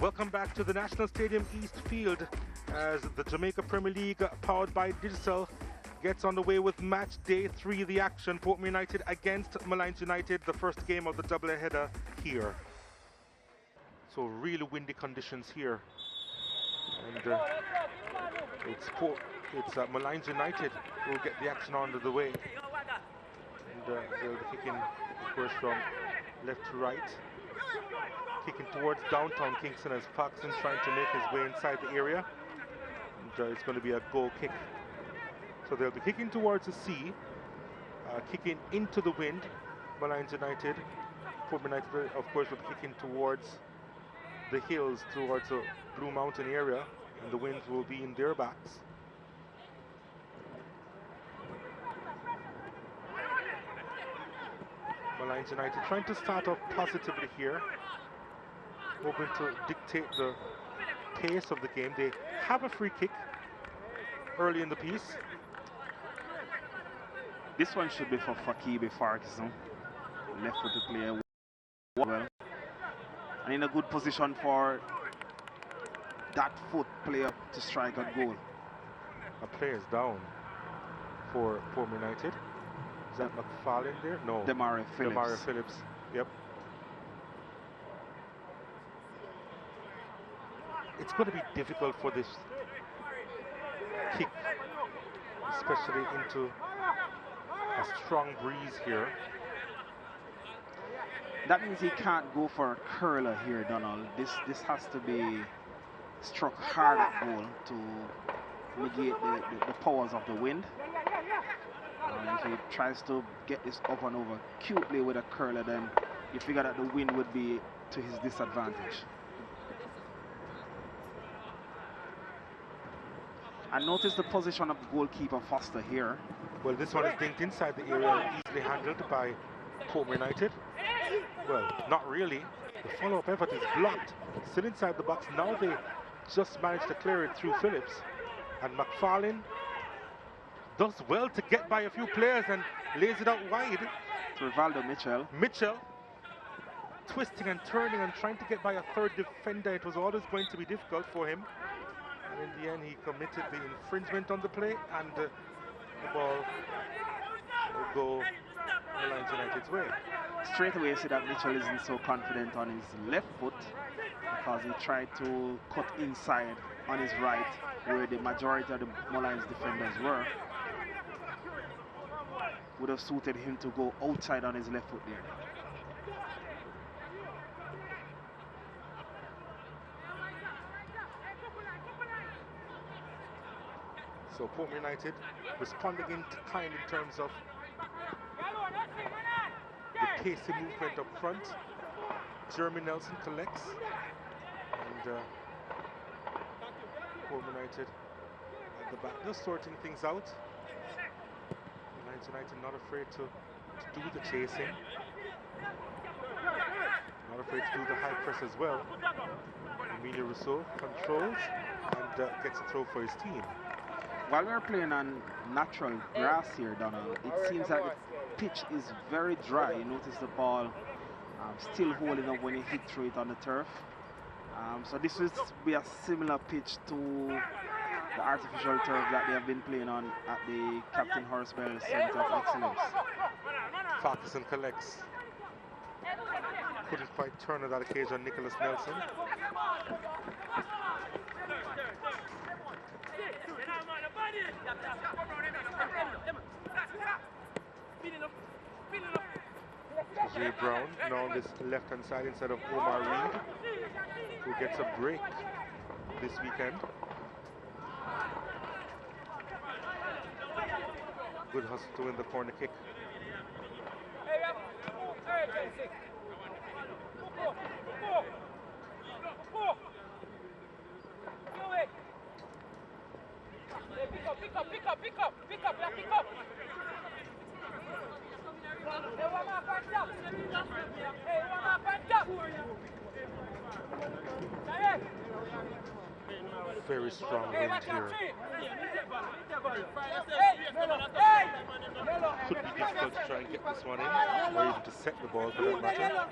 Welcome back to the National Stadium East Field as the Jamaica Premier League, powered by Digital, gets underway with match day 3 of the action. Portmore United against Molynes United, the first game of the doubleheader here. So really windy conditions here, and it's Molynes United who will get the action under the way, and they'll be kicking, of course, from left to right, kicking towards downtown Kingston as Paxton's trying to make his way inside the area, and it's going to be a goal kick. So they'll be kicking towards the sea, kicking into the wind. Molynes United, Portmore United, of course, will be kicking towards the hills, towards the Blue Mountain area, and the winds will be in their backs. Molynes United trying to start off positively here, hoping to dictate the pace of the game. They have a free kick early in the piece. This one should be for Fakibe Farkison, left-footed player, well, and in a good position for that foot player to strike a goal. A player's down for Portmore United. Is that McFarlane there? No. Demare Phillips. Demare Phillips, yep. It's going to be difficult for this kick, especially into a strong breeze here. That means he can't go for a curler here, Donald. This has to be struck hard at goal to negate the powers of the wind. If he tries to get this up and over cutely with a curler, then you figure that the wind would be to his disadvantage. And notice the position of goalkeeper Foster here. Well, this one is dinked inside the area, easily handled by Portmore United. Well, not really. The follow-up effort is blocked. Still inside the box. Now they just managed to clear it through Phillips. And McFarlane does well to get by a few players and lays it out wide. To Rivaldo Mitchell. Mitchell twisting and turning and trying to get by a third defender. It was always going to be difficult for him. And in the end, he committed the infringement on the play, and the ball will go Molynes United's way. Straight away, you see that Mitchell isn't so confident on his left foot because he tried to cut inside on his right, where the majority of the Molynes defenders were. Would have suited him to go outside on his left foot there. So Portmore United responding in kind in terms of the pacey movement up front. Jeremy Nelson collects, and Portmore United at the back, just sorting things out. Molynes United not afraid to do the chasing, not afraid to do the high press as well. Emilio Rousseau controls and gets a throw for his team. While we're playing on natural grass here, Donald, it seems like the pitch is very dry. You notice the ball still holding up when you hit through it on the turf. So this will be a similar pitch to the artificial turf that they have been playing on at the Captain Horace Bell Centre of Excellence. Farkison collects. Couldn't quite turn on that occasion, Nicholas Nelson. Jay Brown now on this left-hand side instead of Omar Reed, who gets a break this weekend. Good hustle to win the corner kick. Pick up. Very strong wind here. Could be difficult to try and get this one in, or even to set the ball for that matter.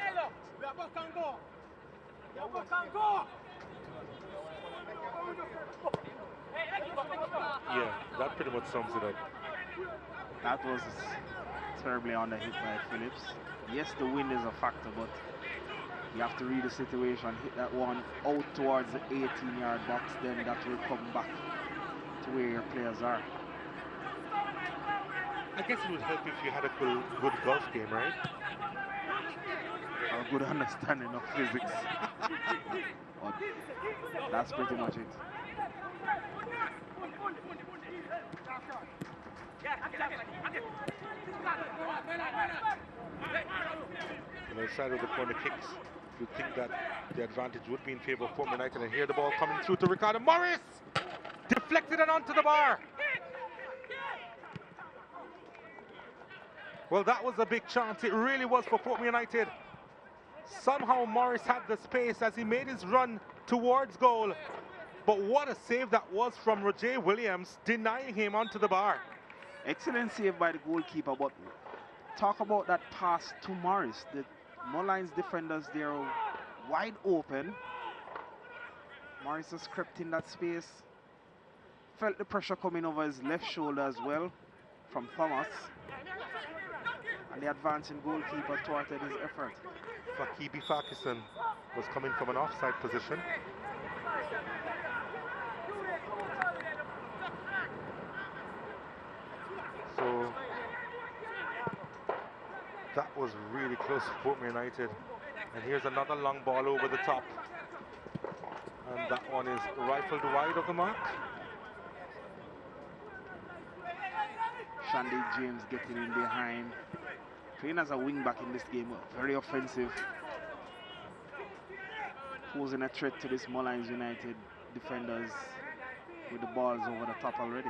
Yeah, that pretty much sums it up. That was terribly underhit by Phillips. Yes, the wind is a factor, but you have to read the situation. Hit that one out towards the 18-yard box, then that will come back to where your players are. I guess it would help if you had a good golf game, right? Or a good understanding of physics. But that's pretty much it. On the side of the corner kicks, you think that the advantage would be in favor of Portmore United, and here the ball coming through to Ricardo Morris, deflected and onto the bar. Well, that was a big chance. It really was for Portmore United. Somehow Morris had the space as he made his run towards goal. But what a save that was from Roger Williams, denying him onto the bar. Excellent save by the goalkeeper, but talk about that pass to Morris. The Molynes defenders there wide open. Morris has crept in that space. Felt the pressure coming over his left shoulder as well from Thomas. And the advancing goalkeeper thwarted his effort. Fakibi Farkison was coming from an offside position. So that was really close to Portmore United. And here's another long ball over the top. And that one is rifled wide of the mark. Shandy James getting in behind. Playing as a wing back in this game, very offensive. Posing a threat to this Molynes United defenders with the balls over the top already.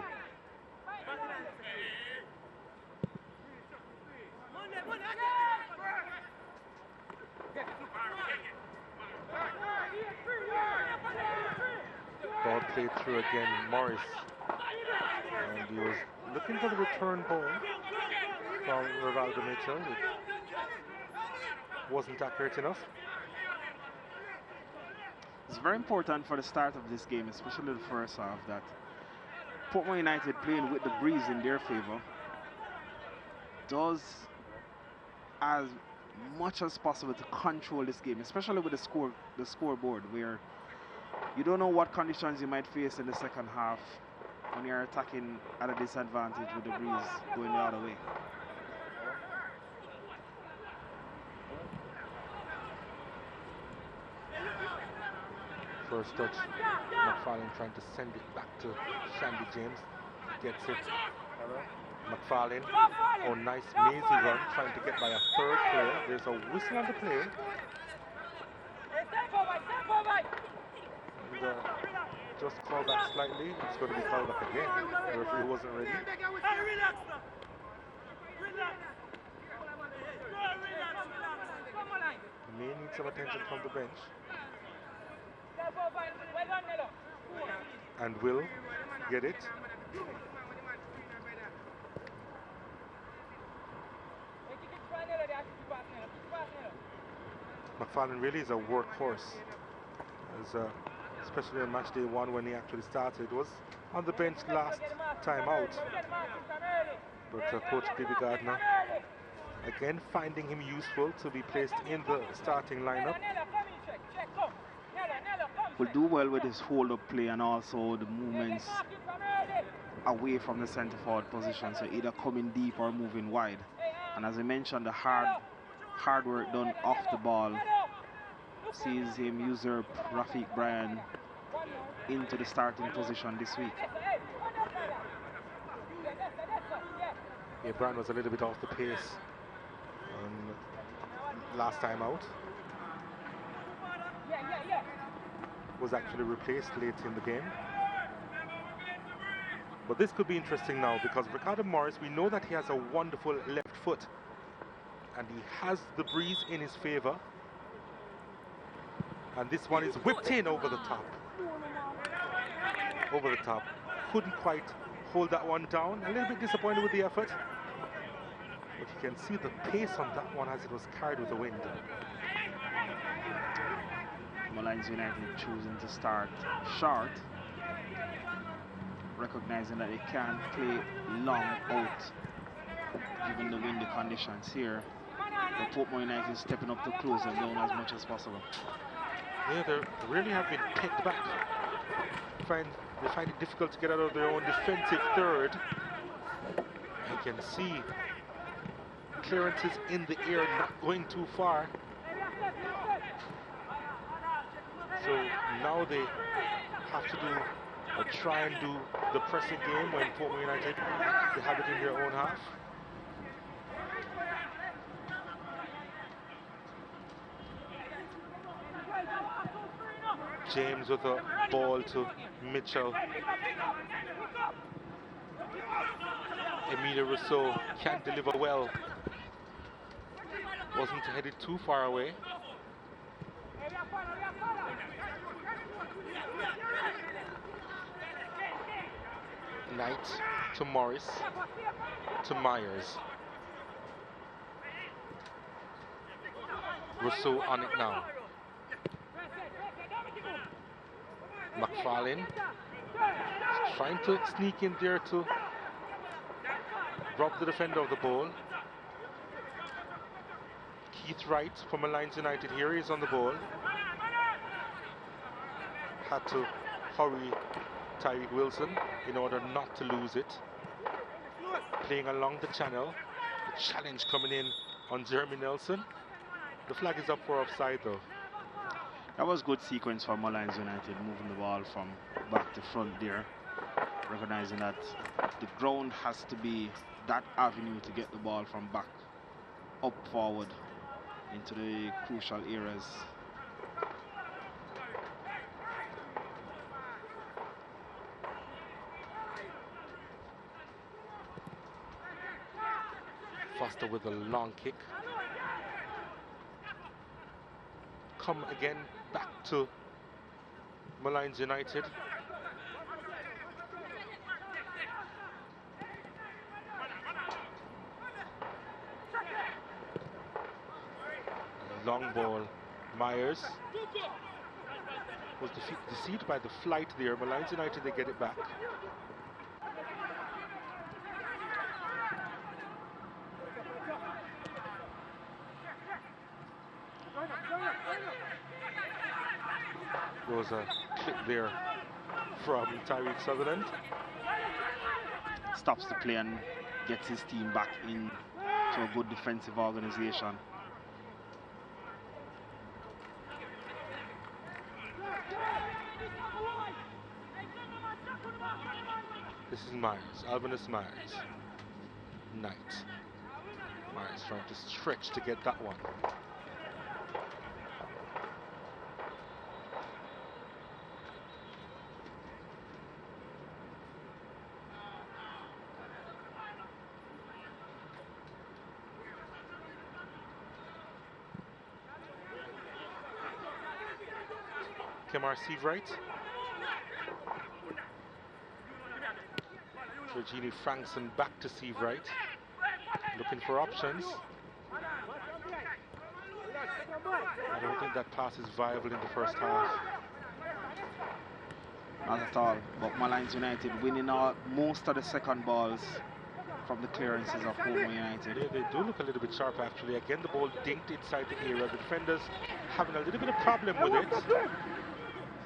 Ball played through again, Morris. And he was looking for the return ball from Rivaldo Mitchell. It wasn't accurate enough. It's very important for the start of this game, especially the first half, that Portmore United playing with the breeze in their favor does as much as possible to control this game, especially with the scoreboard, where you don't know what conditions you might face in the second half when you're attacking at a disadvantage with the breeze going the other way. First touch, McFarlane trying to send it back to Shandy James. Gets it. McFarlane, oh nice mazy run, trying to get by a third player. There's a whistle on the play. And, just call back slightly. It's going to be called back again. The referee wasn't ready. May need some attention from the bench. And will get it. McFarlane really is a workhorse, especially on match day one when he actually started. Was on the bench last time out, but Coach David Gardner again finding him useful to be placed in the starting lineup. Will do well with his hold-up play and also the movements away from the centre forward position, so either coming deep or moving wide. And as I mentioned, the hard work done off the ball sees him usurp Rafiq Bryan into the starting position this week. Yeah, Bryan was a little bit off the pace last time out. Was actually replaced late in the game. But this could be interesting now because Ricardo Morris, we know that he has a wonderful left foot and he has the breeze in his favor. And this one is whipped in over the top. Over the top. Couldn't quite hold that one down. A little bit disappointed with the effort. But you can see the pace on that one as it was carried with the wind. Molynes United choosing to start short. recognizing that they can't play long out given the windy conditions here. But Portmore United is stepping up to close them down as much as possible. Yeah, they really have been picked back. They find it difficult to get out of their own defensive third. You can see clearances in the air, not going too far. So now they have to do or try and do the pressing game when Portmore United, they have it in their own half. James with a ball to Mitchell. Emilio Rousseau can't deliver well. Wasn't headed too far away. Knight to Morris to Myers. Rousseau on it now. McFarlane trying to sneak in there to rob the defender of the ball. Keith Wright from Molynes United here is on the ball. Had to hurry Tyreek Wilson in order not to lose it. Playing along the channel. The challenge coming in on Jeremy Nelson. The flag is up for offside though. That was good sequence for Molynes United, moving the ball from back to front there. Recognizing that the ground has to be that avenue to get the ball from back up forward into the crucial areas. Foster with a long kick. Come again back to Molynes United. Long ball. Myers was deceived by the flight there. Molynes United, they get it back. There was a clip there from Tyreek Sutherland. Stops the play and gets his team back into a good defensive organization. This is Myers, Albanus Myers. Knight. Myers trying to stretch to get that one. Kemar Seavright. Virginie Frankson back to Seavright. Looking for options. I don't think that pass is viable in the first half. Not at all. But Molynes United winning most of the second balls from the clearances of Portmore United. Yeah, they do look a little bit sharp actually. Again, the ball dinked inside the area. The defenders having a little bit of problem with it.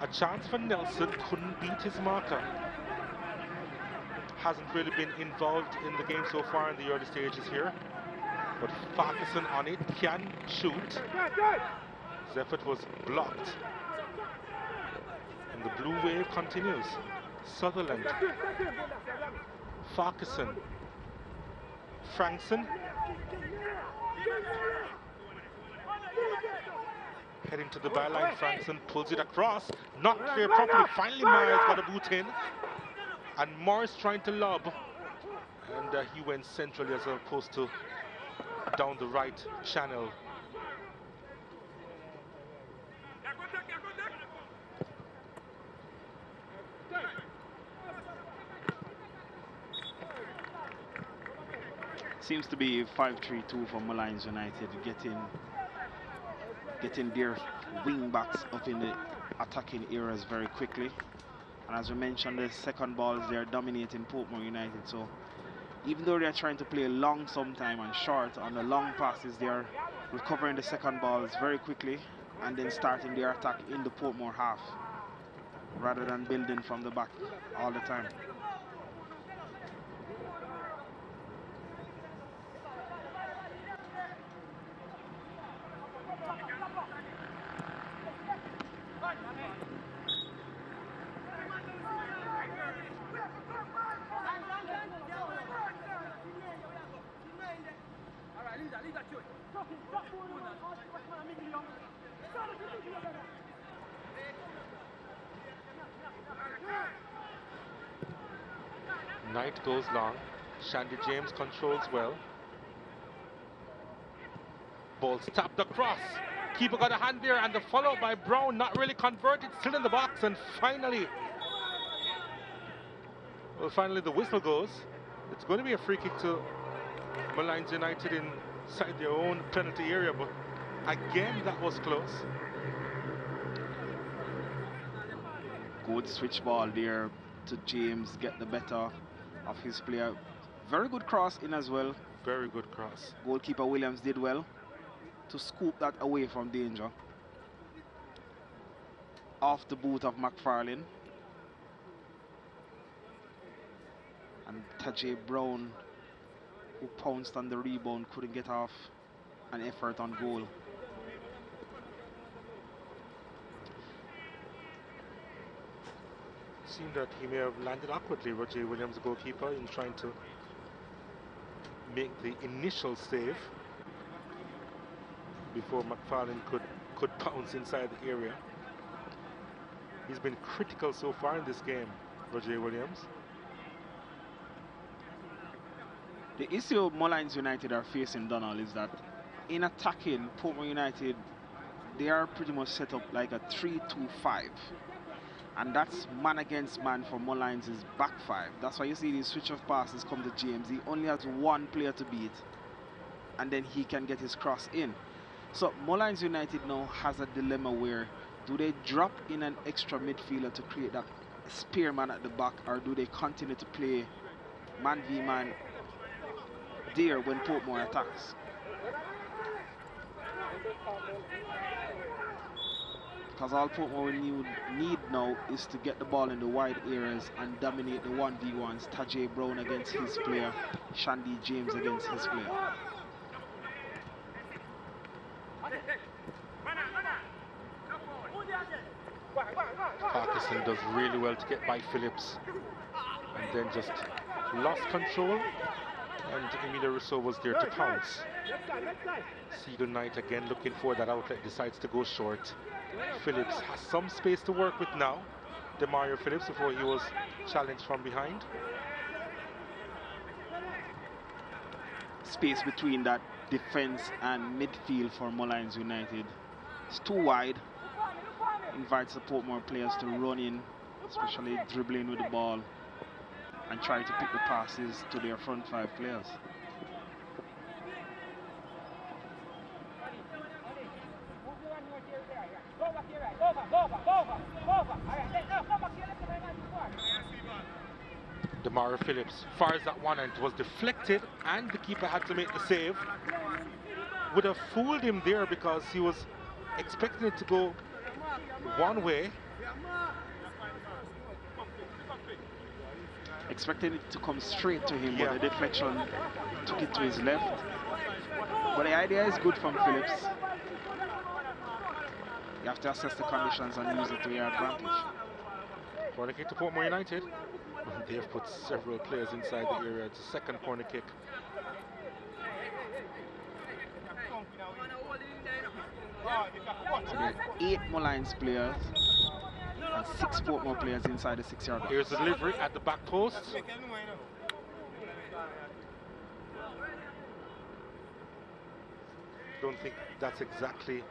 A chance for Nelson, couldn't beat his marker. Hasn't really been involved in the game so far in the early stages here. But Farquharson on it, can shoot. His effort was blocked. And the blue wave continues. Sutherland. Farquharson. Frankson. Heading to the byline, Frankson pulls it across. Not clear properly. Finally, Myers got a boot in. And Morris trying to lob. And he went centrally as opposed to down the right channel. Seems to be 5-3-2 for Molynes United, getting their wing backs up in the attacking areas very quickly. And as we mentioned, the second balls, they're dominating Portmore United. So even though they're trying to play long sometime and short on the long passes, they're recovering the second balls very quickly and then starting their attack in the Portmore half rather than building from the back all the time. Knight goes long. Shandy James controls well. Ball tapped across. Keeper got a hand there, and the follow by Brown, not really converted, still in the box, and finally, well, finally the whistle goes. It's going to be a free kick to Molynes United inside their own penalty area, but again, that was close. Good switch ball there to James, get the better of his player. Very good cross in as well. Very good cross. Goalkeeper Williams did well to scoop that away from danger. Off the boot of McFarlane. And Tajay Brown, who pounced on the rebound, couldn't get off an effort on goal. Seemed that he may have landed awkwardly, Roger Williams, the goalkeeper, in trying to make the initial save before McFarlane could pounce inside the area. He's been critical so far in this game, Roger Williams. The issue Molynes United are facing, Donald, is that in attacking, Portmore United, they are pretty much set up like a 3-2-5. And that's man against man for Molynes' back five. That's why you see these switch of passes come to James. He only has one player to beat, and then he can get his cross in. So Molynes United now has a dilemma where do they drop in an extra midfielder to create that spearman at the back, or do they continue to play man v man there when Portmore attacks? Because all Portmore will need now is to get the ball in the wide areas and dominate the 1v1s. Tajay Brown against his player, Shandy James against his player. Parkinson does really well to get by Phillips, and then just lost control, and Emilio Rousseau was there to pounce. Seagull Knight again looking for that outlet, decides to go short. Phillips has some space to work with now. Demario Phillips, before he was challenged from behind. Space between that defense and midfield for Molynes United. It's too wide. Invites the Portmore players to run in, especially dribbling with the ball, and try to pick the passes to their front five players. Demario Phillips fires that one, and it was deflected, and the keeper had to make the save. Would have fooled him there because he was expecting it to go one way. Expecting it to come straight to him, but the deflection took it to his left. But the idea is good from Phillips. You have to assess the conditions and use it to your advantage. Corner kick to Portmore United. They have put several players inside the area. It's a second corner kick. So there's 8 Molynes players and 6 Portmore players inside the 6-yard box. Here's the delivery at the back post. Don't think that's exactly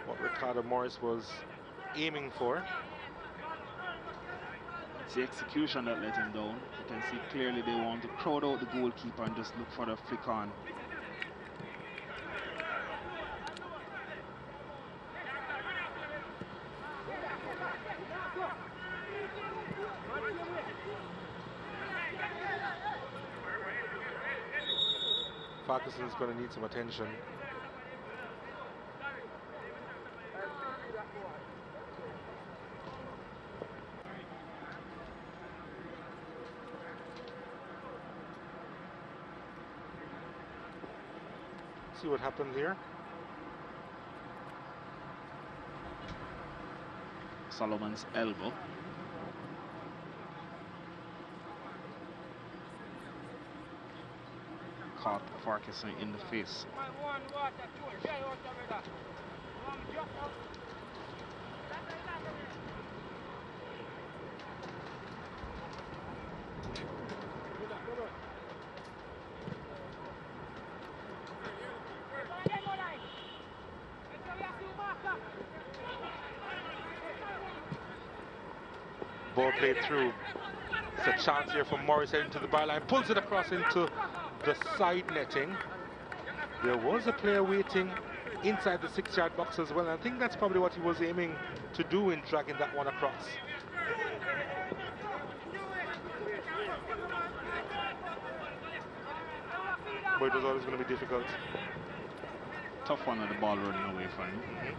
what Ricardo Morris was aiming for. It's the execution that let him down. You can see clearly they want to crowd out the goalkeeper and just look for the flick on. Ferguson's going to need some attention. See what happens here. Solomon's elbow. Caught Ferguson in the face. Ball played through. It's a chance here for Morris heading to the byline. Pulls it across into the side netting. There was a player waiting inside the 6-yard box as well. And I think that's probably what he was aiming to do in dragging that one across. But it was always going to be difficult. Tough one with the ball running away from him.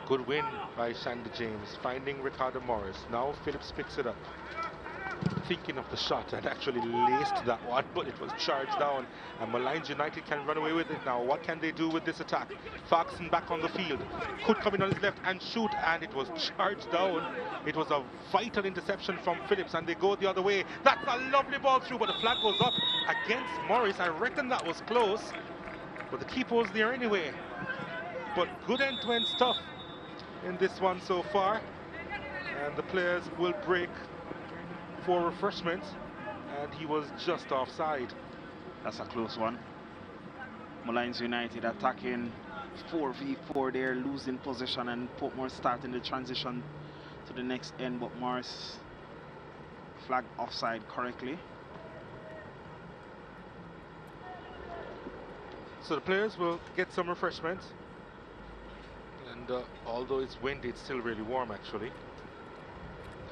Good win by Shandy James, finding Ricardo Morris. Now Phillips picks it up. Thinking of the shot and actually laced that one, but it was charged down. And Molynes United can run away with it now. What can they do with this attack? Ferguson back on the field. Could come in on his left and shoot, and it was charged down. It was a vital interception from Phillips, and they go the other way. That's a lovely ball through, but the flag goes up against Morris. I reckon that was close, but the keeper was there anyway. But good end-to-end stuff in this one so far, and the players will break for refreshment, and he was just offside. That's a close one. Molynes United attacking 4v4 there, losing possession, and Portmore starting the transition to the next end, but Morris flagged offside correctly. So the players will get some refreshment. And although it's windy, it's still really warm actually.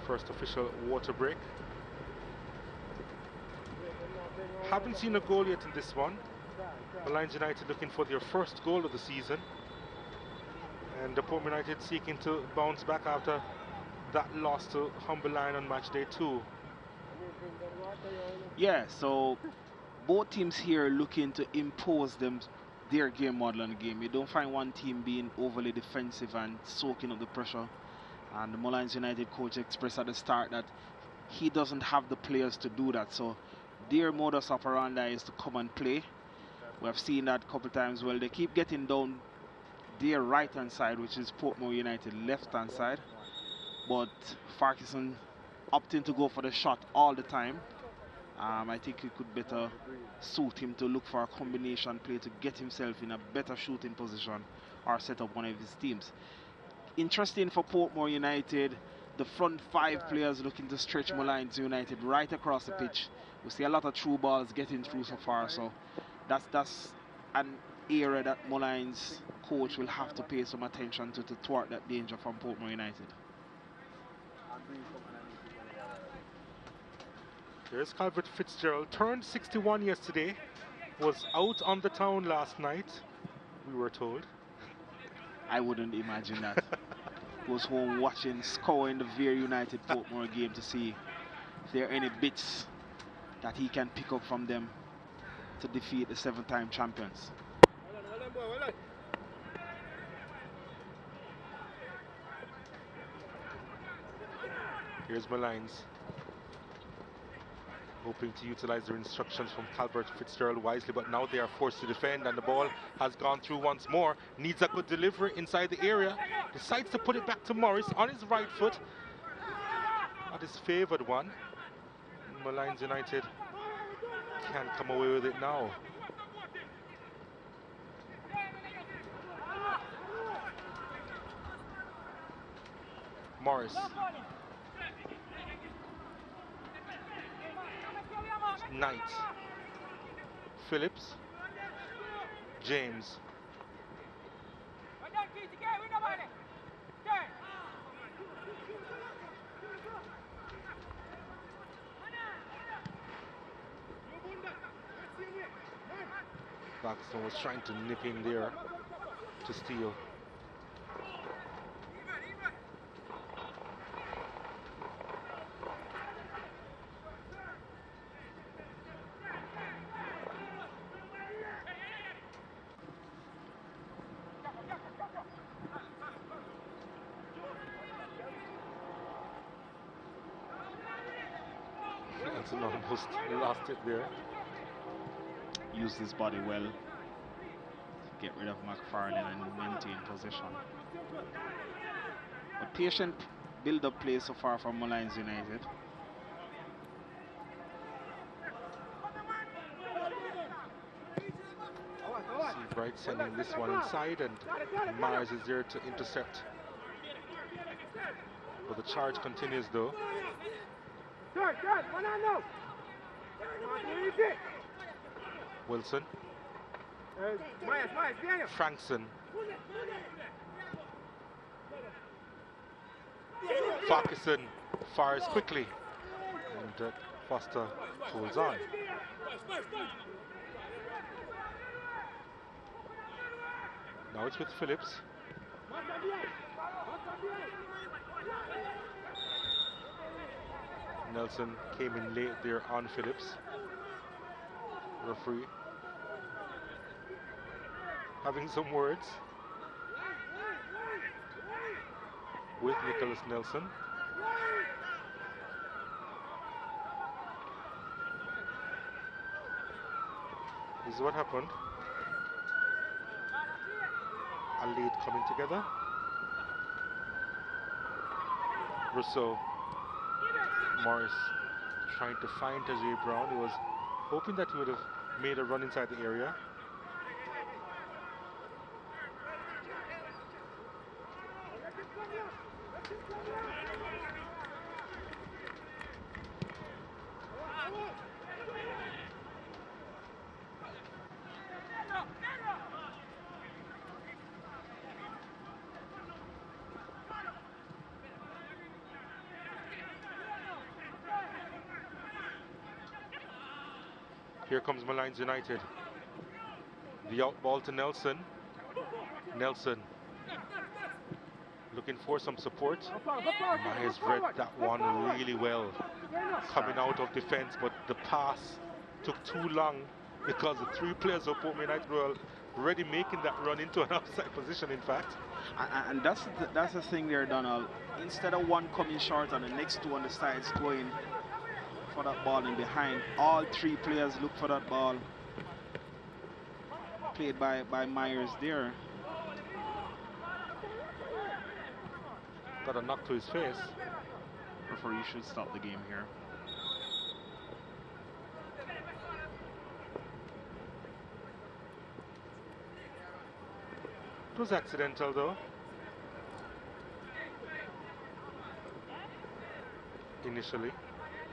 First official water break. Haven't seen a goal yet in this one. Molynes United looking for their first goal of the season. And Portmore United seeking to bounce back after that loss to Humberline on match day 2. Yeah, so both teams here looking to impose their game model on the game. You don't find one team being overly defensive and soaking up the pressure. And the Molynes United coach expressed at the start that he doesn't have the players to do that. So their modus operandi is to come and play. We have seen that a couple times. Well, they keep getting down their right-hand side, which is Portmore United left-hand side. But Ferguson opting to go for the shot all the time. I think it could better suit him to look for a combination play to get himself in a better shooting position or set up one of his teams. Interesting for Portmore United, the front 5 players looking to stretch Molynes United right across the pitch. We see a lot of through balls getting through so far, so that's an area that Molynes coach will have to pay some attention to thwart that danger from Portmore United. Here's Calvert Fitzgerald, turned 61 yesterday, was out on the town last night, we were told. I wouldn't imagine that. Was home watching, scoring the Veer United Portmore game to see if there are any bits that he can pick up from them to defeat the 7-time champions. Here's Molynes, hoping to utilize their instructions from Calvert Fitzgerald wisely, but now they are forced to defend, and the ball has gone through once more. Needs a good delivery inside the area. Decides to put it back to Morris on his right foot. Not his favoured one. Molynes United can't come away with it now. Morris. Knight. Phillips. James. Baxton was trying to nip in there to steal. Nelson almost lost it there. Used his body well to get rid of McFarlane and maintain possession. A patient build-up play so far from Molynes United. Bright sending this one inside, and Mars is there to intercept. But the charge continues though. Wilson. Frankson. Farquharson fires quickly, and Foster holds on. Now it's with Phillips. Nelson came in late there on Phillips. Referee having some words with Nicholas Nelson. This is what happened. A lead coming together. Rousseau. Morris trying to find Tajay Brown. He was hoping that he would have made a run inside the area. Here comes Molynes United. The out ball to Nelson. Nelson looking for some support. Myers read that one really well. Coming out of defense, but the pass took too long because the three players of Portmore United were already making that run into an outside position, in fact. And that's the thing there, Donald. Instead of one coming short and the next two on the sides going for that ball in behind, all three players look for that ball. Played by Myers there. Got a knock to his face. Referee should stop the game here. It was accidental though. Initially,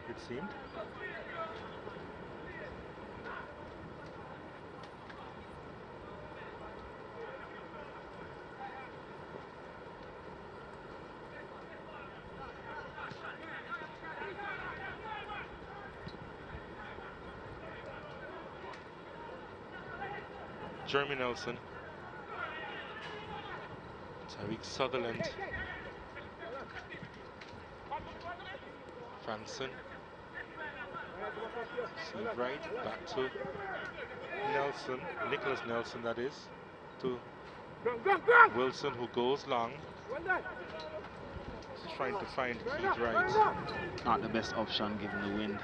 it seemed. Jeremy Nelson. Tariq Sutherland. Frankson. Steve Wright back to Nelson, Nicholas Nelson that is, to Wilson, who goes long. He's trying to find Keith Wright. Not the best option given the wind.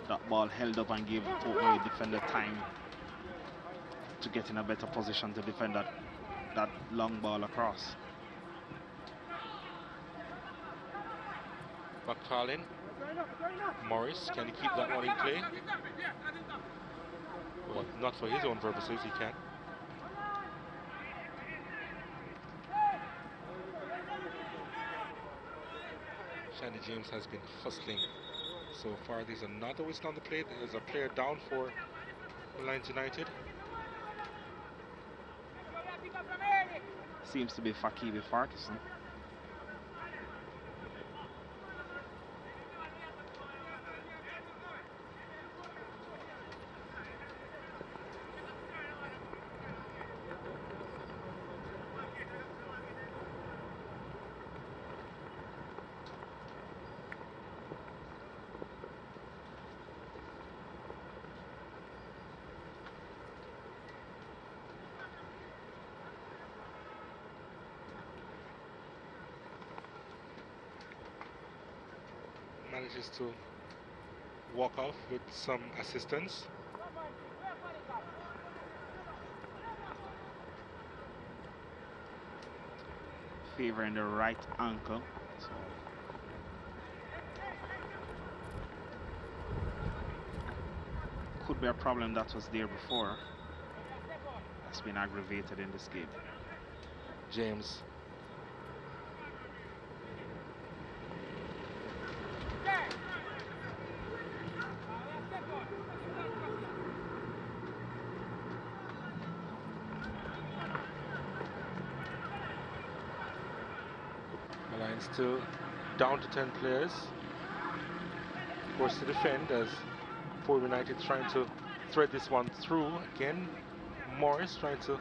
That ball held up and gave Portmore defender time to get in a better position to defend that long ball across. McFarlane. Morris, can he keep that one in play? Well, not for his own purposes, he can. Shandy James has been hustling so far. There's another whistle on the plate. There's a player down for Molynes United. Seems to be Fakibi Farquharson. manages to walk off with some assistance. Favoring the right ankle. So could be a problem that was there before. That's been aggravated in this game. James. Molynes still down to 10 players. Of course, to defend as Portmore United trying to thread this one through. Again, Morris trying to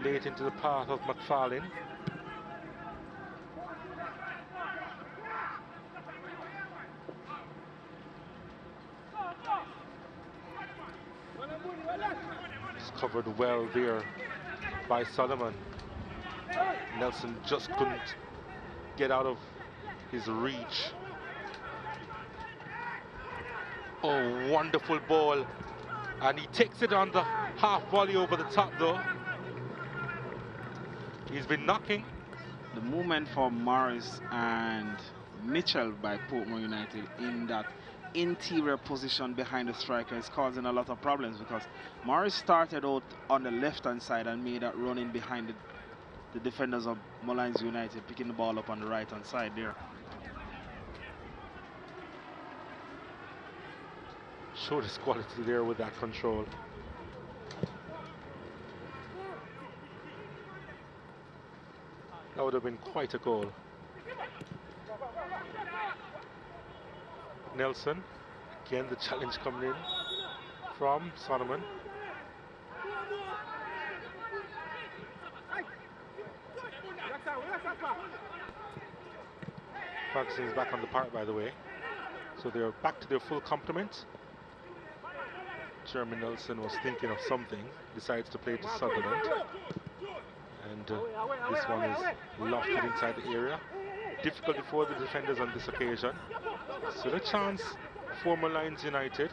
lay it into the path of McFarlane. It's covered well there by Solomon. Nelson just couldn't get out of his reach. Oh, wonderful ball. And he takes it on the half volley over the top though. He's been knocking. The movement for Morris and Mitchell by Portmore United in that interior position behind the striker is causing a lot of problems, because Morris started out on the left-hand side and made that run in behind the defenders of Molynes United, picking the ball up on the right-hand side there. Showed his quality there with that control. That would have been quite a goal. Nelson, again the challenge coming in from Solomon. Ferguson is back on the park, by the way, so they're back to their full complement. Jeremy Nelson was thinking of something, decides to play to Sutherland, and this one is lofted inside the area. Difficulty for the defenders on this occasion. So the chance for Molynes United.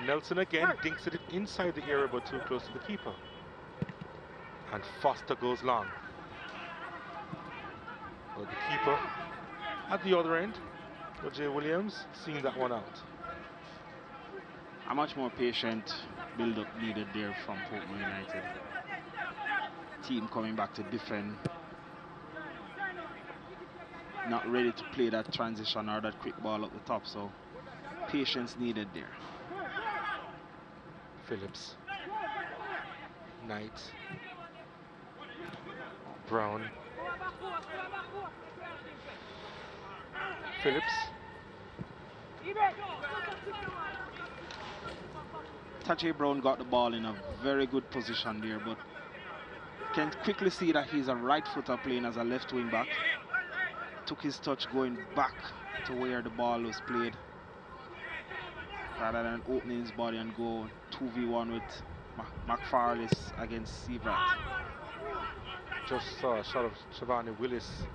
Nelson again dinks it inside the area but too close to the keeper. And Foster goes long. Well, the keeper at the other end, O.J. Williams, seeing that one out. A much more patient build-up needed there from Portmore United. Team coming back to defend. Not ready to play that transition or that quick ball up the top, so patience needed there. Phillips, Knight, Brown, Phillips. Tajay Brown got the ball in a very good position there, but can quickly see that he's a right footer playing as a left wing back. Took his touch going back to where the ball was played, rather than opening his body and go 2v1 with McFarlane against Seavrat. Just saw a shot of Shavani Willis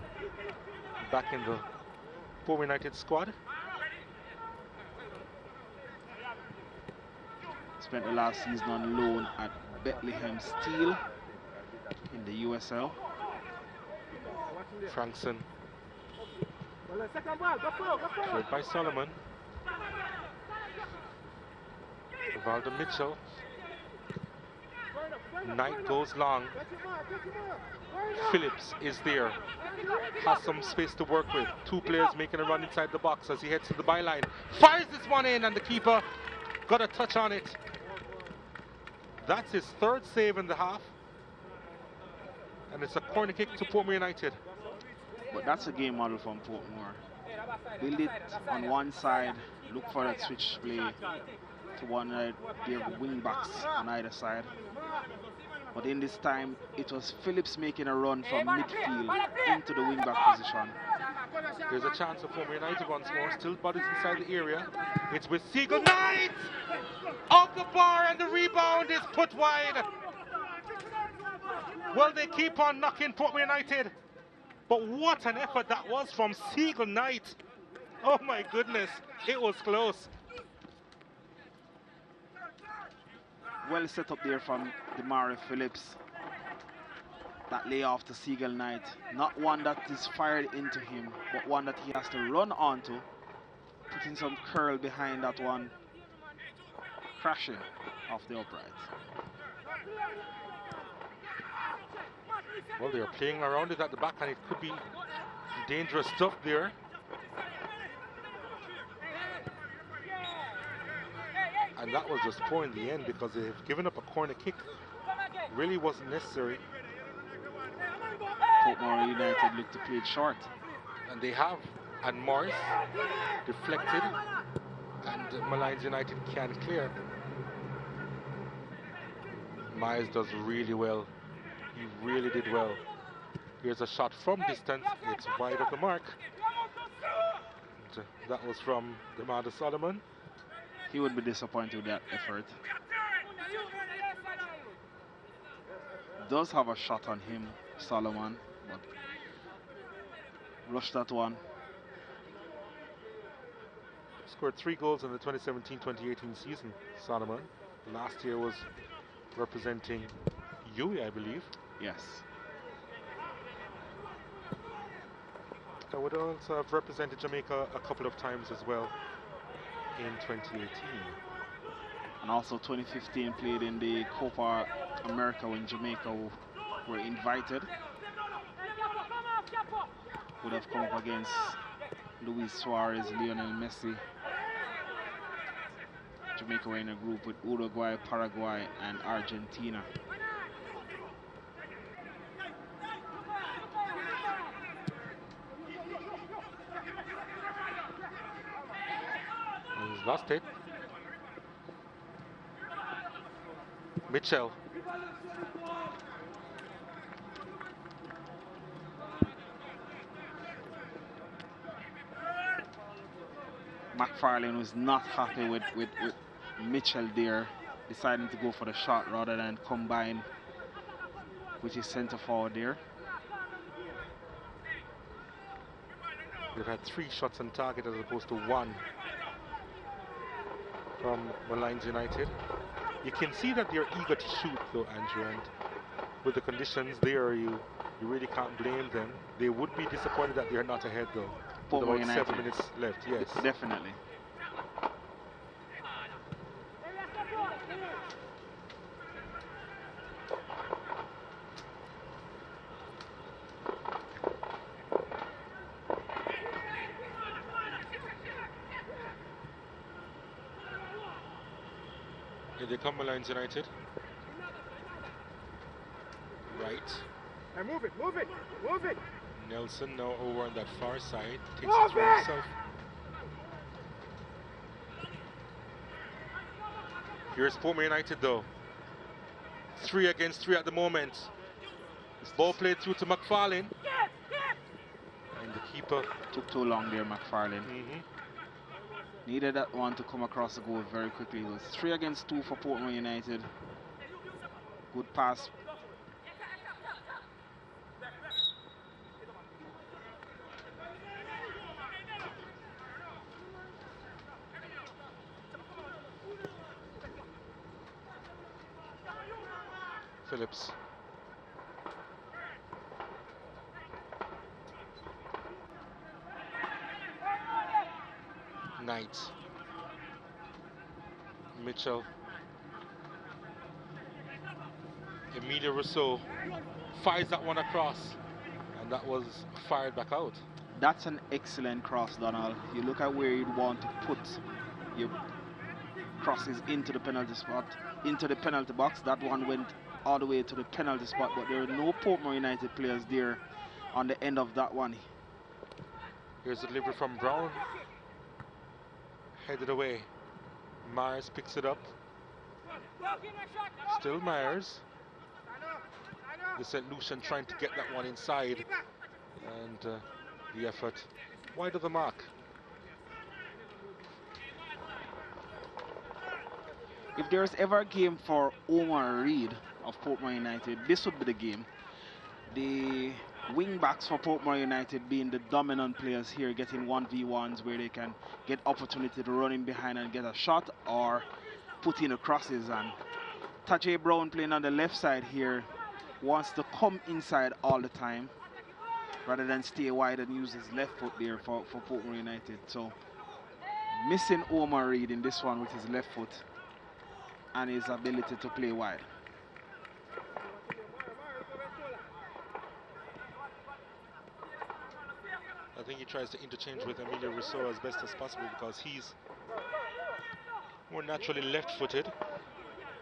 back in the Portmore United squad. Spent the last season on loan at Bethlehem Steel in the USL. Frankson. Played by Solomon. Rivaldo Mitchell. Knight goes long. Phillips is there. Has some space to work with. Two players making a run inside the box as he heads to the byline. Fires this one in and the keeper got a touch on it. That's his third save in the half. And it's a corner kick to Portmore United. But that's a game model from Portmore. Build it on one side, look for that switch play to one of their wing backs on either side. But in this time, it was Phillips making a run from midfield into the wing back position. There's a chance for Portmore United once more. Still bodies inside the area. It's with Siegel. Knight! Off the bar and the rebound is put wide. Well, they keep on knocking Portmore United. But what an effort that was from Siegel Knight. Oh my goodness, it was close. Well set up there from Demari Phillips. That layoff to Seagull Knight. Not one that is fired into him, but one that he has to run onto. Putting some curl behind that one. Crashing off the upright. Well, they're playing around it at the back, and it could be dangerous stuff there. And that was just poor in the end because they've given up a corner kick. Really wasn't necessary. Portmore United look to play it short. And they have. And Morris deflected. And Molynes United can clear. Myers does really well. He really did well. Here's a shot from distance. It's wide of the mark. And that was from Demada Solomon. He would be disappointed with that effort. Does have a shot on him, Solomon, but rushed that one. Scored 3 goals in the 2017-2018 season, Solomon. Last year was representing Yui, I believe. Yes. I would also have represented Jamaica a couple of times as well in 2018. And also 2015 played in the Copa America when Jamaica were invited. Would have come up against Luis Suarez, Lionel Messi. Jamaica were in a group with Uruguay, Paraguay, and Argentina. And he's lost it. Mitchell. McFarlane was not happy with Mitchell there, deciding to go for the shot rather than combine with his centre forward there. They've had 3 shots on target as opposed to 1 from Molynes United. You can see that they're eager to shoot though, Andrew, and with the conditions there, you really can't blame them. They would be disappointed that they're not ahead though. With about 7 minutes left, yes. Definitely. Here they come, Molynes United. Right. Hey, move it, move it, move it. Nelson now over on that far side. Takes it through himself. Here's Portmore United though. 3 against 3 at the moment. Ball played through to McFarlane. And the keeper took too long there, McFarlane. Needed that one to come across the goal very quickly. It was 3 against 2 for Portmore United. Good pass. Phillips. Knight. Mitchell. Emilio Rousseau fires that one across, and that was fired back out. That's an excellent cross, Donald. You look at where you'd want to put your crosses into the penalty spot, into the penalty box. That one went all the way to the penalty spot, but there are no Portmore United players there on the end of that one. Here's the delivery from Brown. Headed away. Myers picks it up. Still Myers. The St. Lucian trying to get that one inside. And the effort wide of the mark. If there's ever a game for Omar Reed of Portmore United, this would be the game. The wing backs for Portmore United being the dominant players here, getting 1v1s where they can get opportunity to run in behind and get a shot or put in the crosses. And Tajay Brown playing on the left side here wants to come inside all the time rather than stay wide and use his left foot there for Portmore United. So missing Omar Reed in this one with his left foot and his ability to play wide. I think he tries to interchange with Emilio Rousseau as best as possible because he's more naturally left-footed.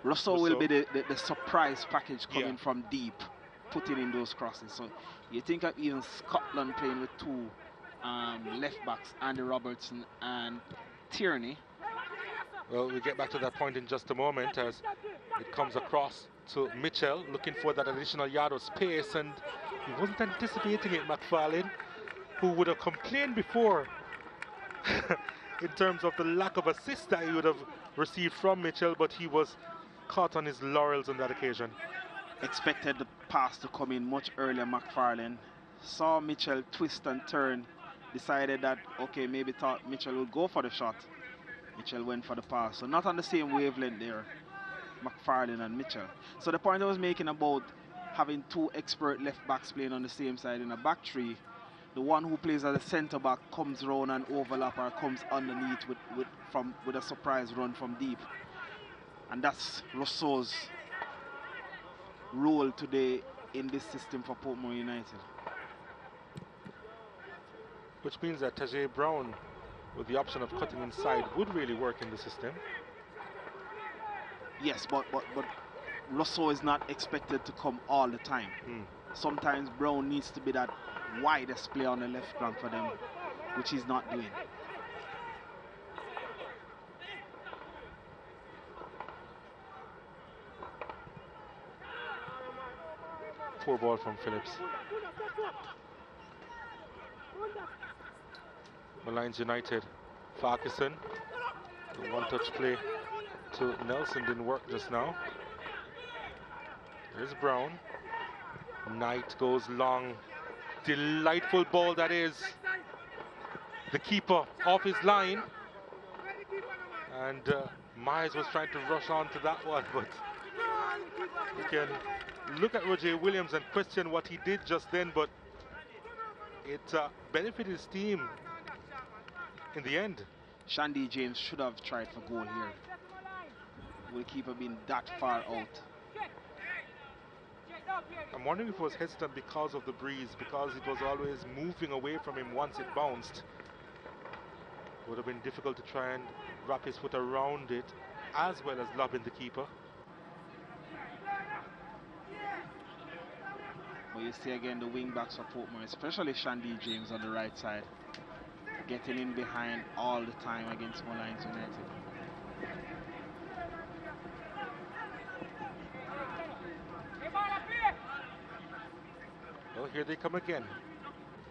Rousseau will be the surprise package coming from deep, putting in those crosses. So you think of even Scotland playing with two left backs, Andy Robertson and Tierney. Well, we'll get back to that point in just a moment as it comes across to Mitchell, looking for that additional yard of space, and he wasn't anticipating it, McFarlane, who would have complained before in terms of the lack of assist that he would have received from Mitchell, but he was caught on his laurels on that occasion. Expected the pass to come in much earlier, McFarlane. Saw Mitchell twist and turn, decided that, okay, maybe thought Mitchell would go for the shot. Mitchell went for the pass. So not on the same wavelength there, McFarlane and Mitchell. So the point I was making about having two expert left backs playing on the same side in a back three, the one who plays as a centre back comes round and overlap or comes underneath with a surprise run from deep. And that's Rousseau's role today in this system for Portmore United. Which means that Tajay Brown, with the option of cutting inside, would really work in the system. Yes, but Rousseau is not expected to come all the time. Sometimes Brown needs to be that widest player on the left flank for them, which he's not doing. Poor ball from Phillips. Molynes United, Farquharson, the one-touch play to Nelson didn't work just now. There's Brown. Knight goes long. Delightful ball that is. The keeper off his line. And Myers was trying to rush on to that one, but you can look at Roger Williams and question what he did just then, but it benefited his team in the end. Shandy James should have tried for goal here. Will the keeper being that far out? I'm wondering if he was hesitant because of the breeze, because it was always moving away from him once it bounced. It would have been difficult to try and wrap his foot around it as well as lobbing the keeper. But you see again the wing backs for Portmore, especially Shandy James on the right side, getting in behind all the time against Molynes United. Well, here they come again.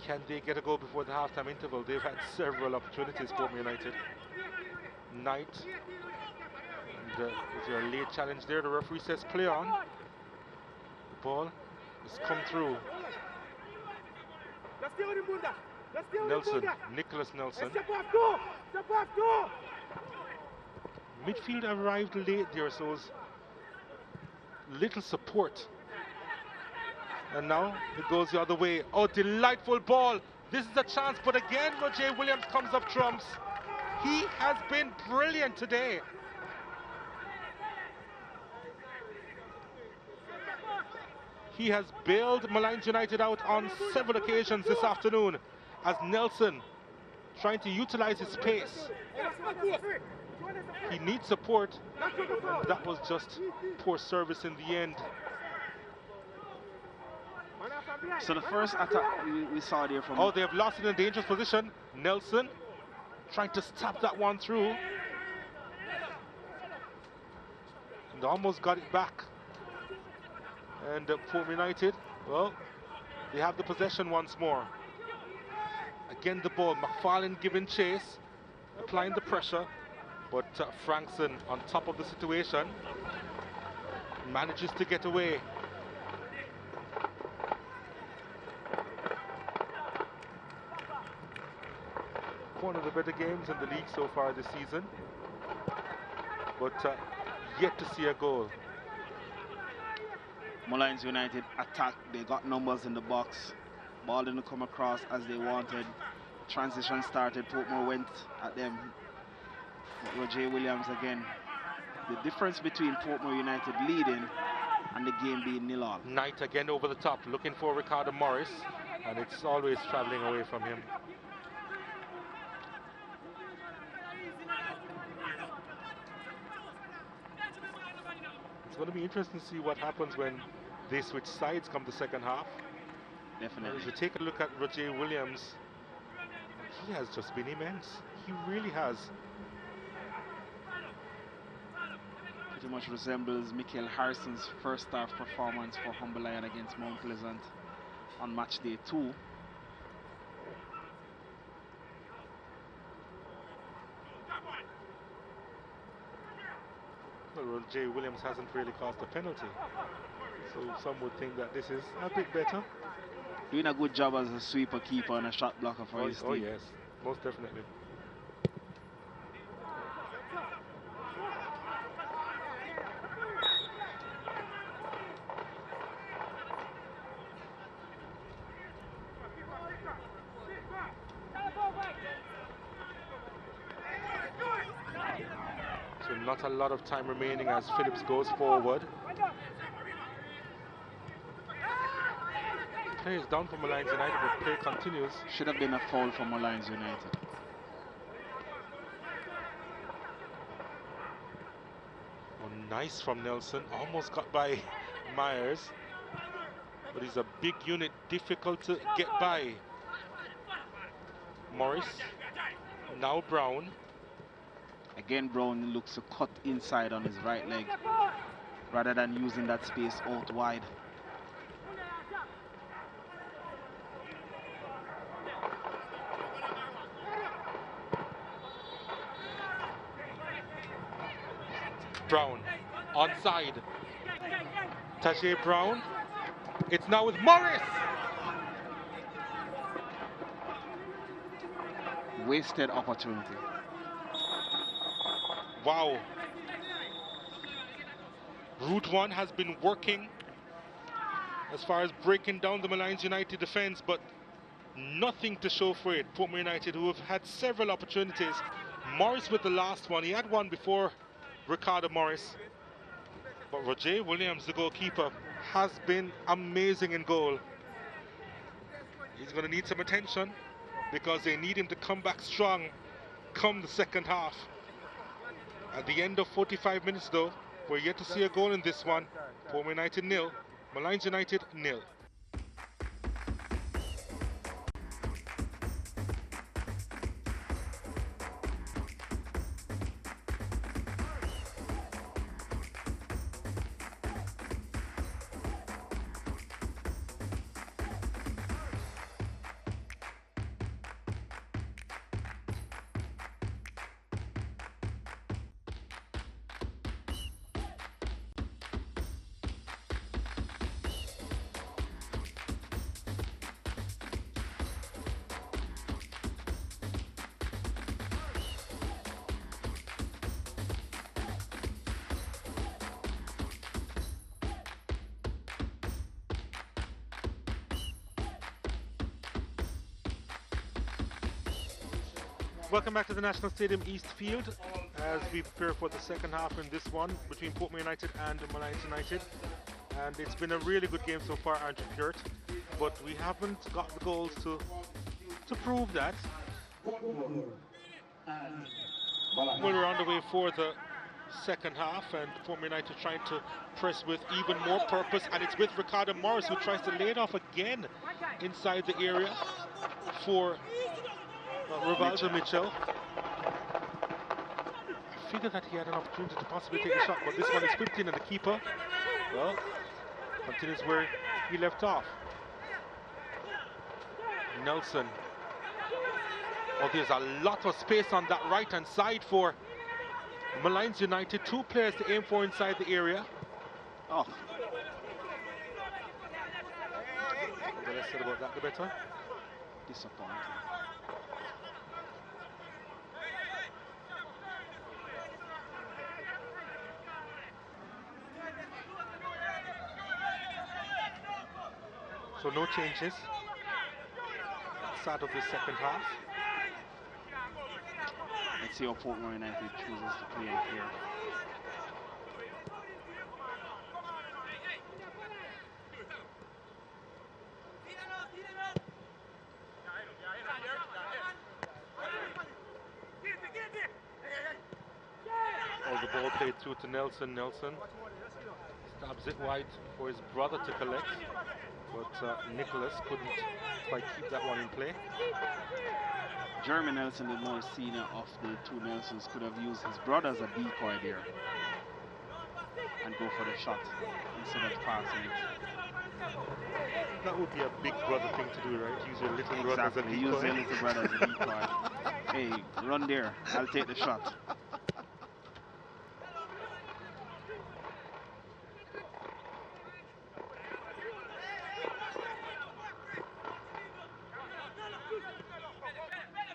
Can they get a goal before the halftime interval? They've had several opportunities, Portmore United. Knight. And is there a late challenge there? The referee says play on. The ball has come through. Nelson, Nicholas Nelson. Midfield arrived late there, so it was little support. And now it goes the other way. Oh, delightful ball. This is a chance, but again, Roger Williams comes up trumps. He has been brilliant today. He has bailed Molynes United out on several occasions this afternoon as Nelson trying to utilize his pace. He needs support, and that was just poor service in the end. So the first attack we saw there from... Oh, they have lost it in a dangerous position. Nelson trying to stab that one through. And almost got it back. And Portmore United, well, they have the possession once more. Again the ball, McFarlane giving chase, applying the pressure, but Frankson on top of the situation, manages to get away. one of the better games in the league so far this season, but yet to see a goal. Molynes United attacked. They got numbers in the box. Ball didn't come across as they wanted. Transition started. Portmore went at them. Roger Williams again. The difference between Portmore United leading and the game being 0-0. Knight again over the top, looking for Ricardo Morris, and it's always traveling away from him. It's going to be interesting to see what happens when they switch sides come the second half. Definitely. As you take a look at Roger Williams, he has just been immense. He really has. Pretty much resembles Michael Harrison's first half performance for Humber Lion against Mount Pleasant on match day 2. Well, Roger Williams hasn't really caused a penalty, so some would think that this is a bit better. Doing a good job as a sweeper, keeper, and a shot blocker for his team. Oh yes, most definitely. So not a lot of time remaining as Phillips goes forward. Play is down for Molynes United, but play continues. Should have been a foul for Molynes United. Oh, nice from Nelson. Almost got by Myers. But he's a big unit, difficult to get by. Morris. Now Brown. Again, Brown looks to cut inside on his right leg rather than using that space out wide. Brown onside. Tajay Brown. It's now with Morris. Wasted opportunity. Wow. Route 1 has been working as far as breaking down the Molynes United defense, but nothing to show for it. Portmore United, who have had several opportunities. Morris with the last one. He had one before Ricardo Morris. But Roger Williams, the goalkeeper, has been amazing in goal. He's going to need some attention because they need him to come back strong come the second half. At the end of 45 minutes though, we're yet to see a goal in this one. Portmore United 0, Molynes United 0. Welcome back to the National Stadium East Field as we prepare for the second half in this one between Portmore United and Molynes United. And it's been a really good game so far, Andrew Peart, but we haven't got the goals to prove that. Well, we're on the way for the second half, and Portmore United trying to press with even more purpose, and it's with Ricardo Morris who tries to lay it off again inside the area for Rivaldo Mitchell. I figured that he had an opportunity to possibly take a shot, but this one is whipped in, and the keeper, well, continues where he left off. Nelson. Oh, there's a lot of space on that right-hand side for Molynes United. Two players to aim for inside the area. Oh. The less said about that, the better. Disappointing. So no changes. Start of the second half. Let's see how Portmore United chooses to play here. All the ball played through to Nelson. Nelson stabs it wide for his brother to collect, but Nicholas couldn't quite keep that one in play. Jeremy Nelson, the more senior of the two Nelsons, could have used his brother as a decoy there and go for the shot instead of passing it. That would be a big brother thing to do, right? Use your little brother as a decoy. Use your little brother as a decoy. Hey, run there. I'll take the shot.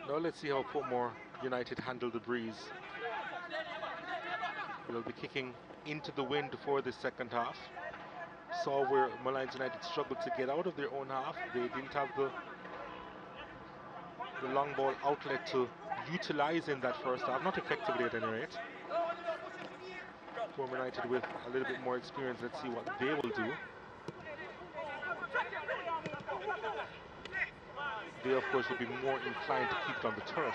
Now let's see how Portmore United handle the breeze. We'll be kicking into the wind for the second half. Saw where Molynes United struggled to get out of their own half. They didn't have the long ball outlet to utilize in that first half, not effectively at any rate. Portmore United with a little bit more experience. Let's see what they will do. They, of course, will be more inclined to keep it on the turf.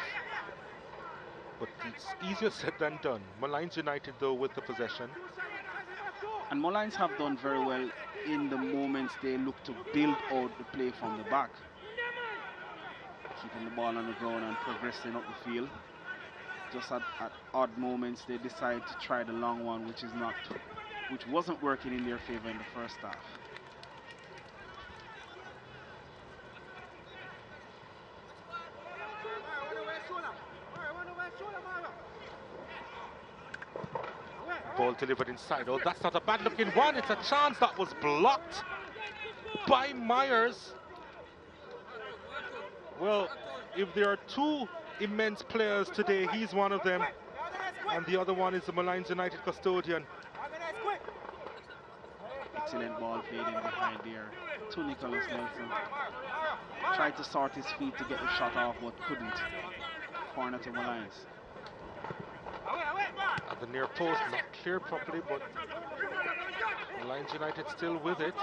But it's easier said than done. Molynes United, though, with the possession. And Molynes have done very well in the moments they look to build out the play from the back. Keeping the ball on the ground and progressing up the field. Just at odd moments, they decide to try the long one, which wasn't working in their favor in the first half. Ball delivered inside. Oh, that's not a bad looking one. It's a chance that was blocked by Myers. Well, if there are two immense players today, he's one of them. And the other one is the Molynes United custodian. Excellent ball played in behind there to Nicholas Nelson. Tried to sort his feet to get the shot off, but couldn't. Corner to Molynes. At the near post, not clear properly, but Molynes United still with it.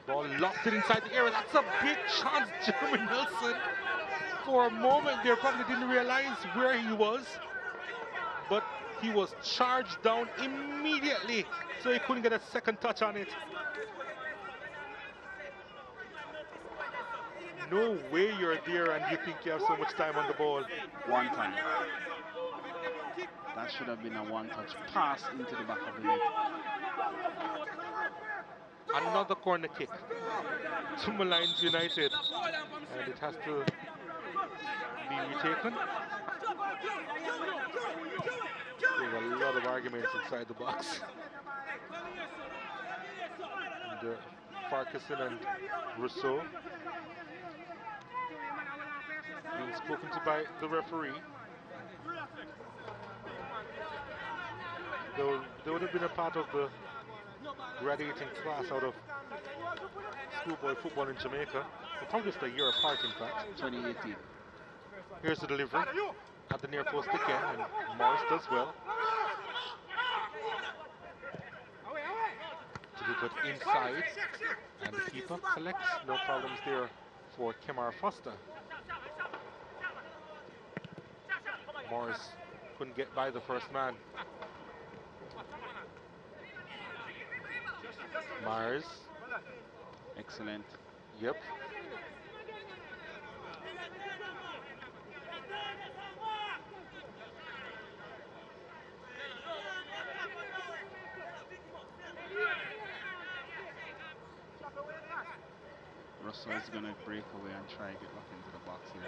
Ball lofted inside the area. That's a big chance, Jeremy Nelson. For a moment there, probably didn't realize where he was, but he was charged down immediately, so he couldn't get a second touch on it. No way you're there and you think you have so much time on the ball. One time. That should have been a one-touch pass into the back of the net. Another corner kick to Molynes United, and it has to be retaken. There's a lot of arguments inside the box. And Farquharson and Rousseau being spoken to by the referee. They would have been a part of the graduating class out of schoolboy football in Jamaica. They're probably just a year apart, in fact. 2018. Here's the delivery at the near post again, and Morris does well. Delivered inside, and the keeper collects. No problems there for Kemar Foster. Morris couldn't get by the first man. Myers. Excellent. Yep. Russell is going to break away and try to get back into the box here.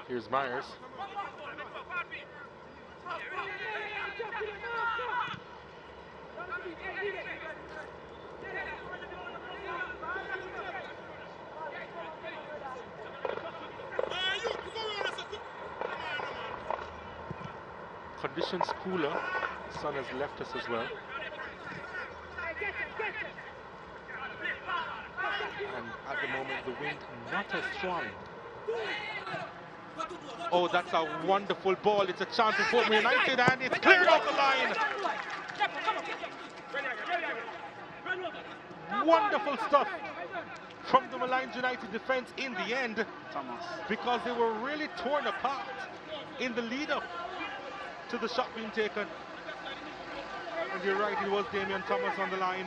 Here's Myers. conditions cooler. The sun has left us as well. And at the moment, the wind not as strong. Oh, that's a wonderful ball. It's a chance for Portmore United, and it's cleared off the line. Wonderful stuff from the Molynes United defense in the end, Thomas, because they were really torn apart in the lead-up to the shot being taken. And you're right, it was Damian Thomas on the line.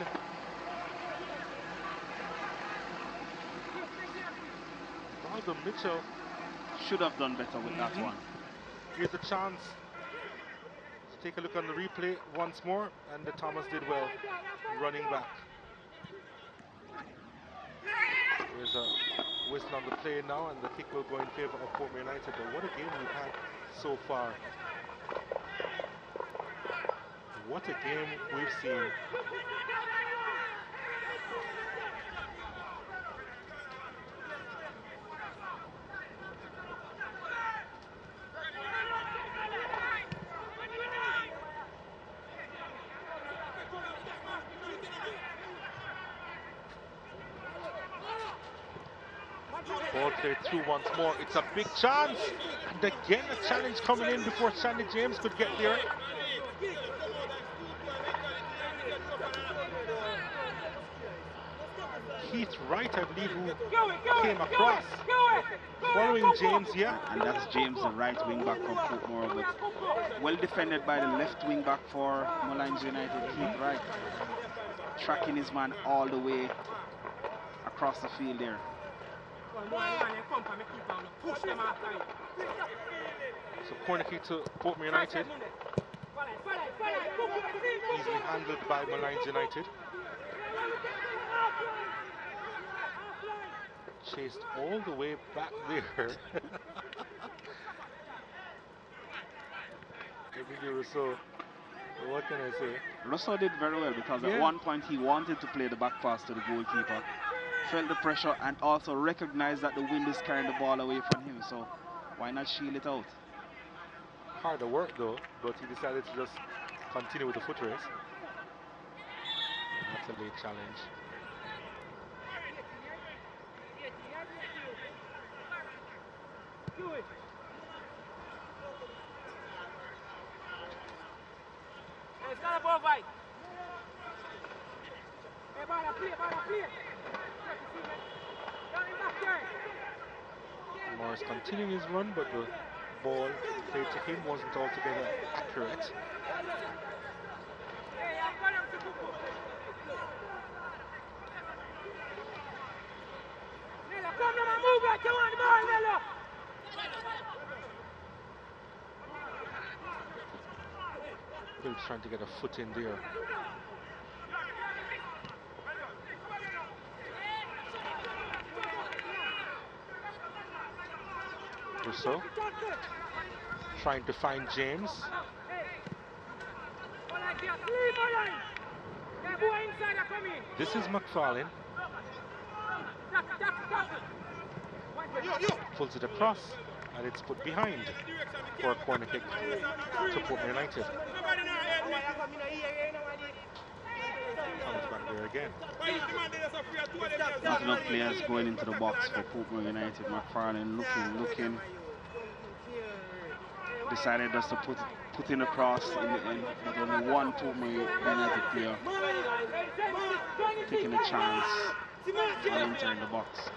Aldo Mitchell should have done better with that one. Here's a chance. Let's take a look on the replay once more, and the Thomas did well running back. There's a whistle on the play now, and the kick will go in favor of Portmore United. But what a game we've had so far. What a game we've seen. Ball played through once more. It's a big chance. And again, a challenge coming in before Shandy James could get there. Keith Wright, I believe, who came across following James here. And that's James, the right wing back from Portmore, but well defended by the left wing back for Molynes United. Keith Wright tracking his man all the way across the field there. So corner kick to Portmore United. Easily handled by Molynes United. Chased all the way back there. Emilio Rousseau, what can I say? Rousseau did very well, because at one point he wanted to play the back pass to the goalkeeper. Felt the pressure and also recognized that the wind is carrying the ball away from him, so why not shield it out? Harder work though, but he decided to just continue with the foot race. And that's a late challenge. Morris continuing his run, but the ball played to him wasn't altogether accurate. Phillips trying to get a foot in there. Rousseau trying to find James. This is McFarlane. Pulls it across, and it's put behind for a corner kick to Portmore United. Comes back there again. Not enough players going into the box for Portmore United. McFarlane looking. Decided just to put in a cross in the end, but only one Portmore United player taking a chance and entering the box.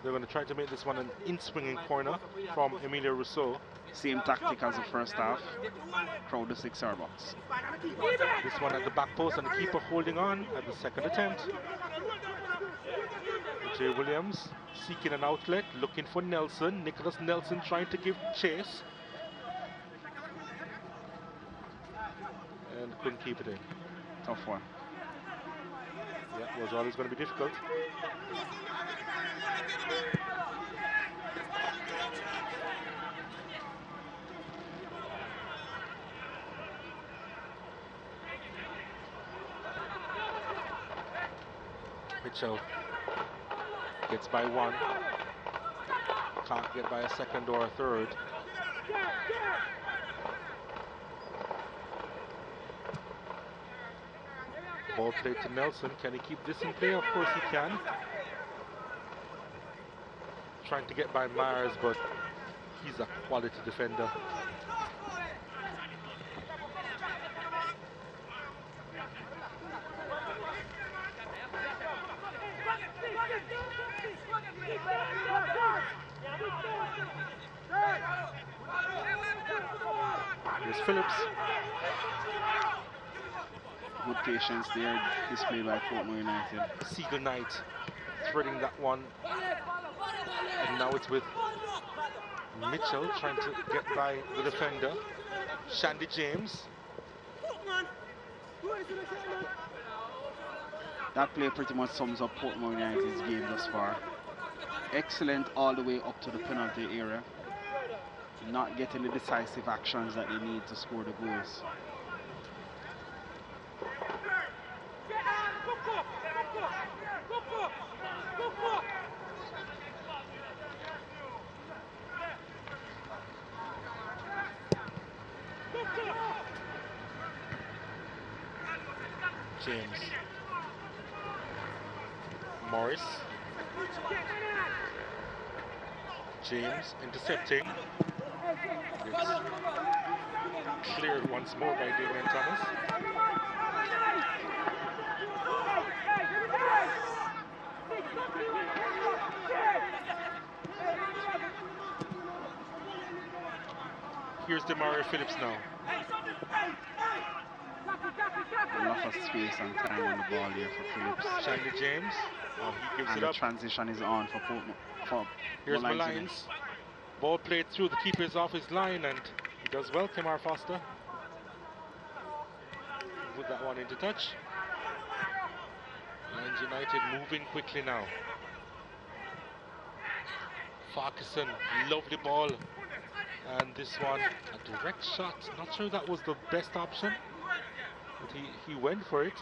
They're going to try to make this one an in-swinging corner from Emilio Rousseau. Same tactic as the first half. Crowd the 6-yard box. This one at the back post, and the keeper holding on at the second attempt. Jay Williams seeking an outlet, looking for Nelson. Nicholas Nelson trying to give chase. And couldn't keep it in. Tough one. Yeah, was always going to be difficult. Mitchell gets by one. Can't get by a second or a third. Ball played to Nelson. Can he keep this in play? Of course he can. Trying to get by Myers, but he's a quality defender. Here's Phillips. Good patience there displayed by Portmore United. Seagull Knight threading that one. And now it's with Mitchell trying to get by the defender. Shandy James. That play pretty much sums up Portmore United's game thus far. Excellent all the way up to the penalty area. Not getting the decisive actions that they need to score the goals. James. Morris. James intercepting. It's cleared once more by Damian Thomas. Here's Demario Phillips now. A lot of space and time on the ball here for Phillips. Shandy James. He gives and it up. The transition is on for Portmore. Here's Molynes. Ball played through. The keeper is off his line, and he does well, Kemar Foster. Put that one into touch. Lions United moving quickly now. Farquharson, lovely ball. And this one, a direct shot. Not sure that was the best option, but he went for it.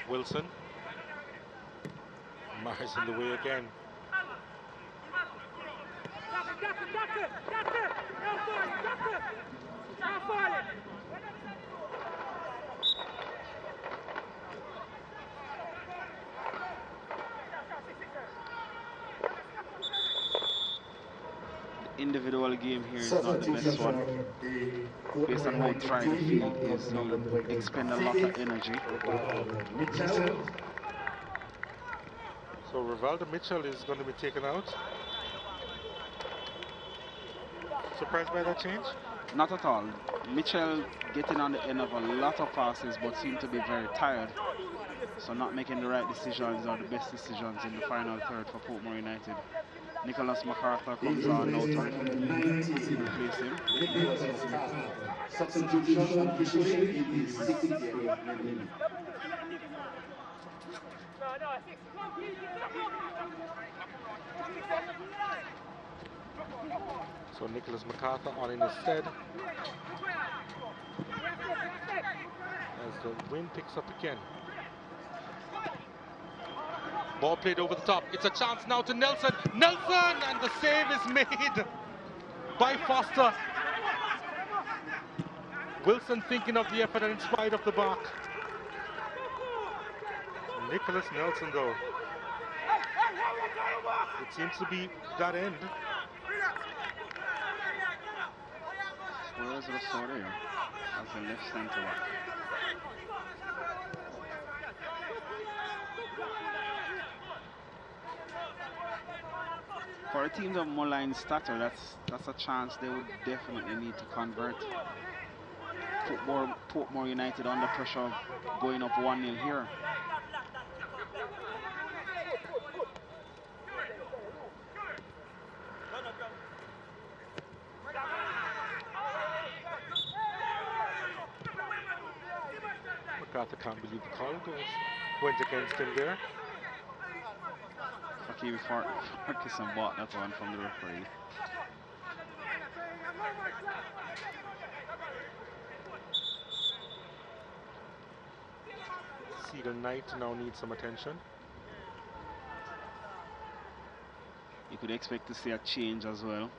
Wilson. Myers in the way again. The individual game here is not the best one. Based on how trying the field is, you expend a lot of energy. So Rivaldo Mitchell is going to be taken out. Surprised by that change? Not at all. Mitchell getting on the end of a lot of passes, but seemed to be very tired. So not making the right decisions or the best decisions in the final third for Portmore United. Nicholas MacArthur comes on now to replace him. Substitution officially in the 60th minute. So Nicholas MacArthur on in his stead. As the wind picks up again. Ball played over the top. It's a chance now to Nelson. Nelson! And the save is made by Foster. Wilson thinking of the effort and it's wide off the mark. Nicholas Nelson though. It seems to be that end. Where is Rosario? As the left centre back. For a team of Molynes stature, that's a chance they would definitely need to convert. Portmore United under pressure of going up 1-0 here. MacArthur can't believe the call went against him there. Okay, before Ferguson bought that one from the referee. Seagull Knight now needs some attention. You could expect to see a change as well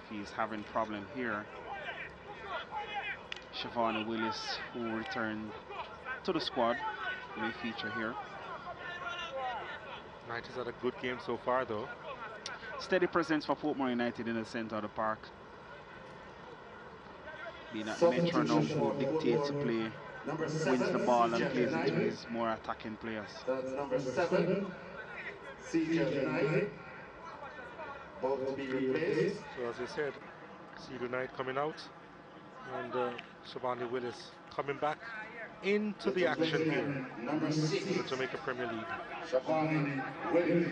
if he's having problem here. Siobhan Willis, who returned to the squad, may feature here. Knight has had a good game so far, though. Steady presence for Portmore United in the center of the park. Being that Metro now who dictates the play, wins the ball and plays it to his more attacking players. That's number 7, CJ Knight, about to be replaced. So as I said, Seagull Knight coming out, and Shabani Willis coming back into the action here. Number 6, the Jamaica Premier League. Shabani Willis.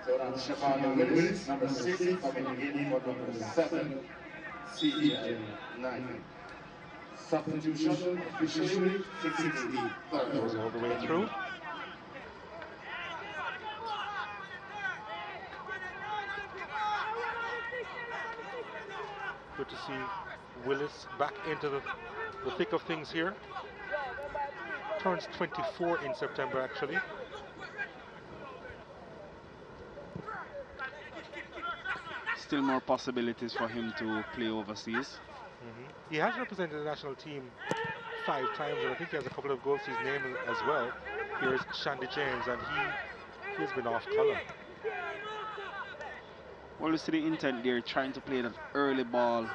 So that's Shabani Willis, number 6, coming in for number 7, CJ Knight. Substitution officially 63. Goes all the way through. Good to see Willis back into the thick of things here. Turns 24 in September, actually. Still more possibilities for him to play overseas. He has represented the national team 5 times, and I think he has a couple of goals to his name as well. Here's Shandy James, and he's been off colour. Well, you see the intent there, trying to play that early ball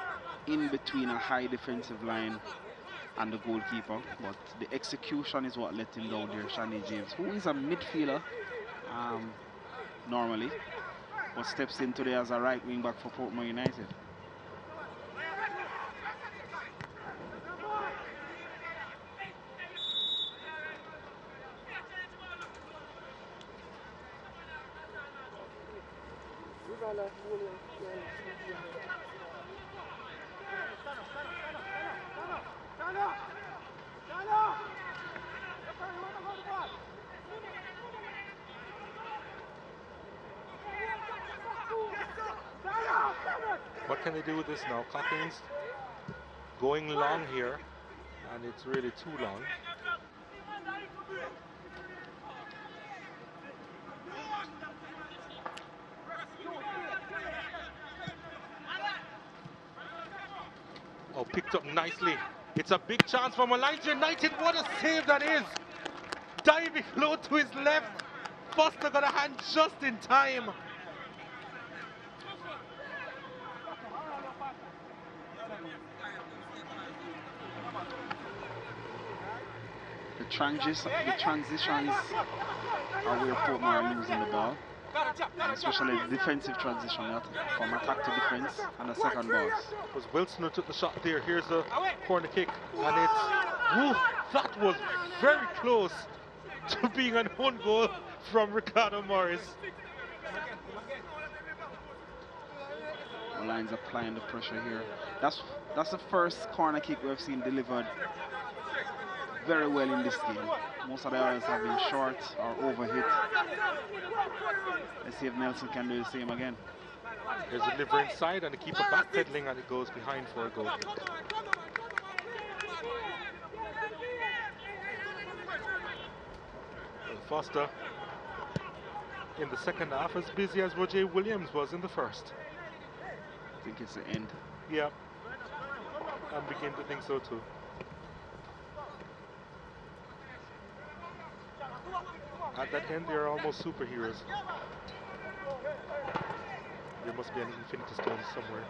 in between a high defensive line and the goalkeeper, but the execution is what let him down there. Shandy James, who is a midfielder normally, but steps in today as a right wing back for Portmore United. What can they do with this now? Cockins going long here, and it's really too long. Oh, picked up nicely. It's a big chance for Molynes United. What a save that is! Diving low to his left. Foster got a hand just in time. The transitions are where Portmore are losing the ball, especially the defensive transition from attack to defense and the second balls. It was Wilson who took the shot there. Here's the corner kick, and it's woo, that was very close to being an own goal from Ricardo Morris. Molynes applying the pressure here. That's the first corner kick we've seen delivered very well in this game. Most of the others have been short or overhit. Let's see if Nelson can do the same again. There's a deliver inside, and the keeper backpedaling, and it goes behind for a goal. Foster in the second half as busy as Roger Williams was in the first. I think it's the end. Yeah, I'm beginning to think so too. At that end, they're almost superheroes. There must be an Infinity Stone somewhere.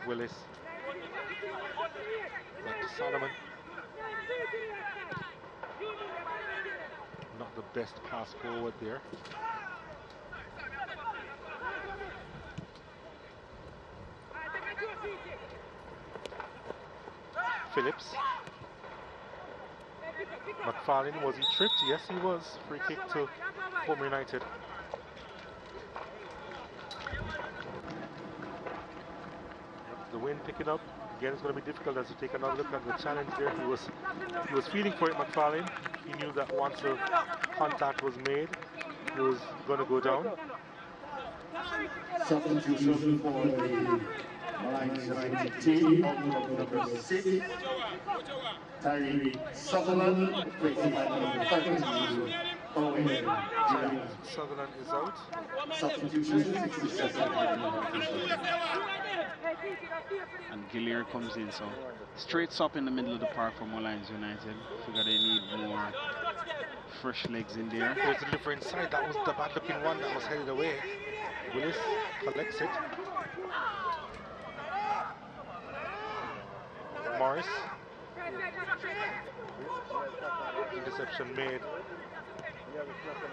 Willis. Back to Solomon. Not the best pass forward there. Phillips. McFarlane, was he tripped? Yes, he was. Free kick to Portmore United. the wind picking up. Again, it's going to be difficult as you take another look at the challenge there. He was feeling for it, McFarlane. He knew that once the contact was made, he was going to go down. Substitution for the Molynes United team, out number 6, Tyree Sutherland, replaced by number 32, Owen Jones. Sutherland is out. Substitution 67. And Gillier comes in, so straight up in the middle of the park for Molynes United. Figure they need more fresh legs in there. There's a liver inside. That was the bad looking one that was headed away. Willis collects it. Morris. Interception made.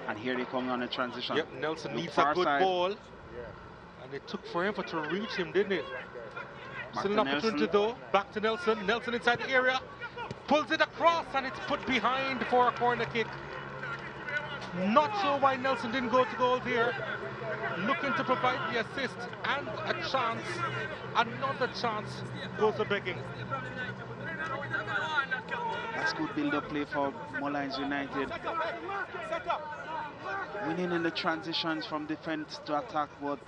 And here they come on a transition. Yep, Nelson Look needs a good side. ball. And it took forever to reach him, didn't it? Back Still to an opportunity Nelson. though. Back to Nelson. Nelson inside the area. Pulls it across and it's put behind for a corner kick. Not sure why Nelson didn't go to goal here. Looking to provide the assist and a chance. Another chance goes to begging. That's good build-up play for Molynes United. Winning in the transitions from defense to attack, but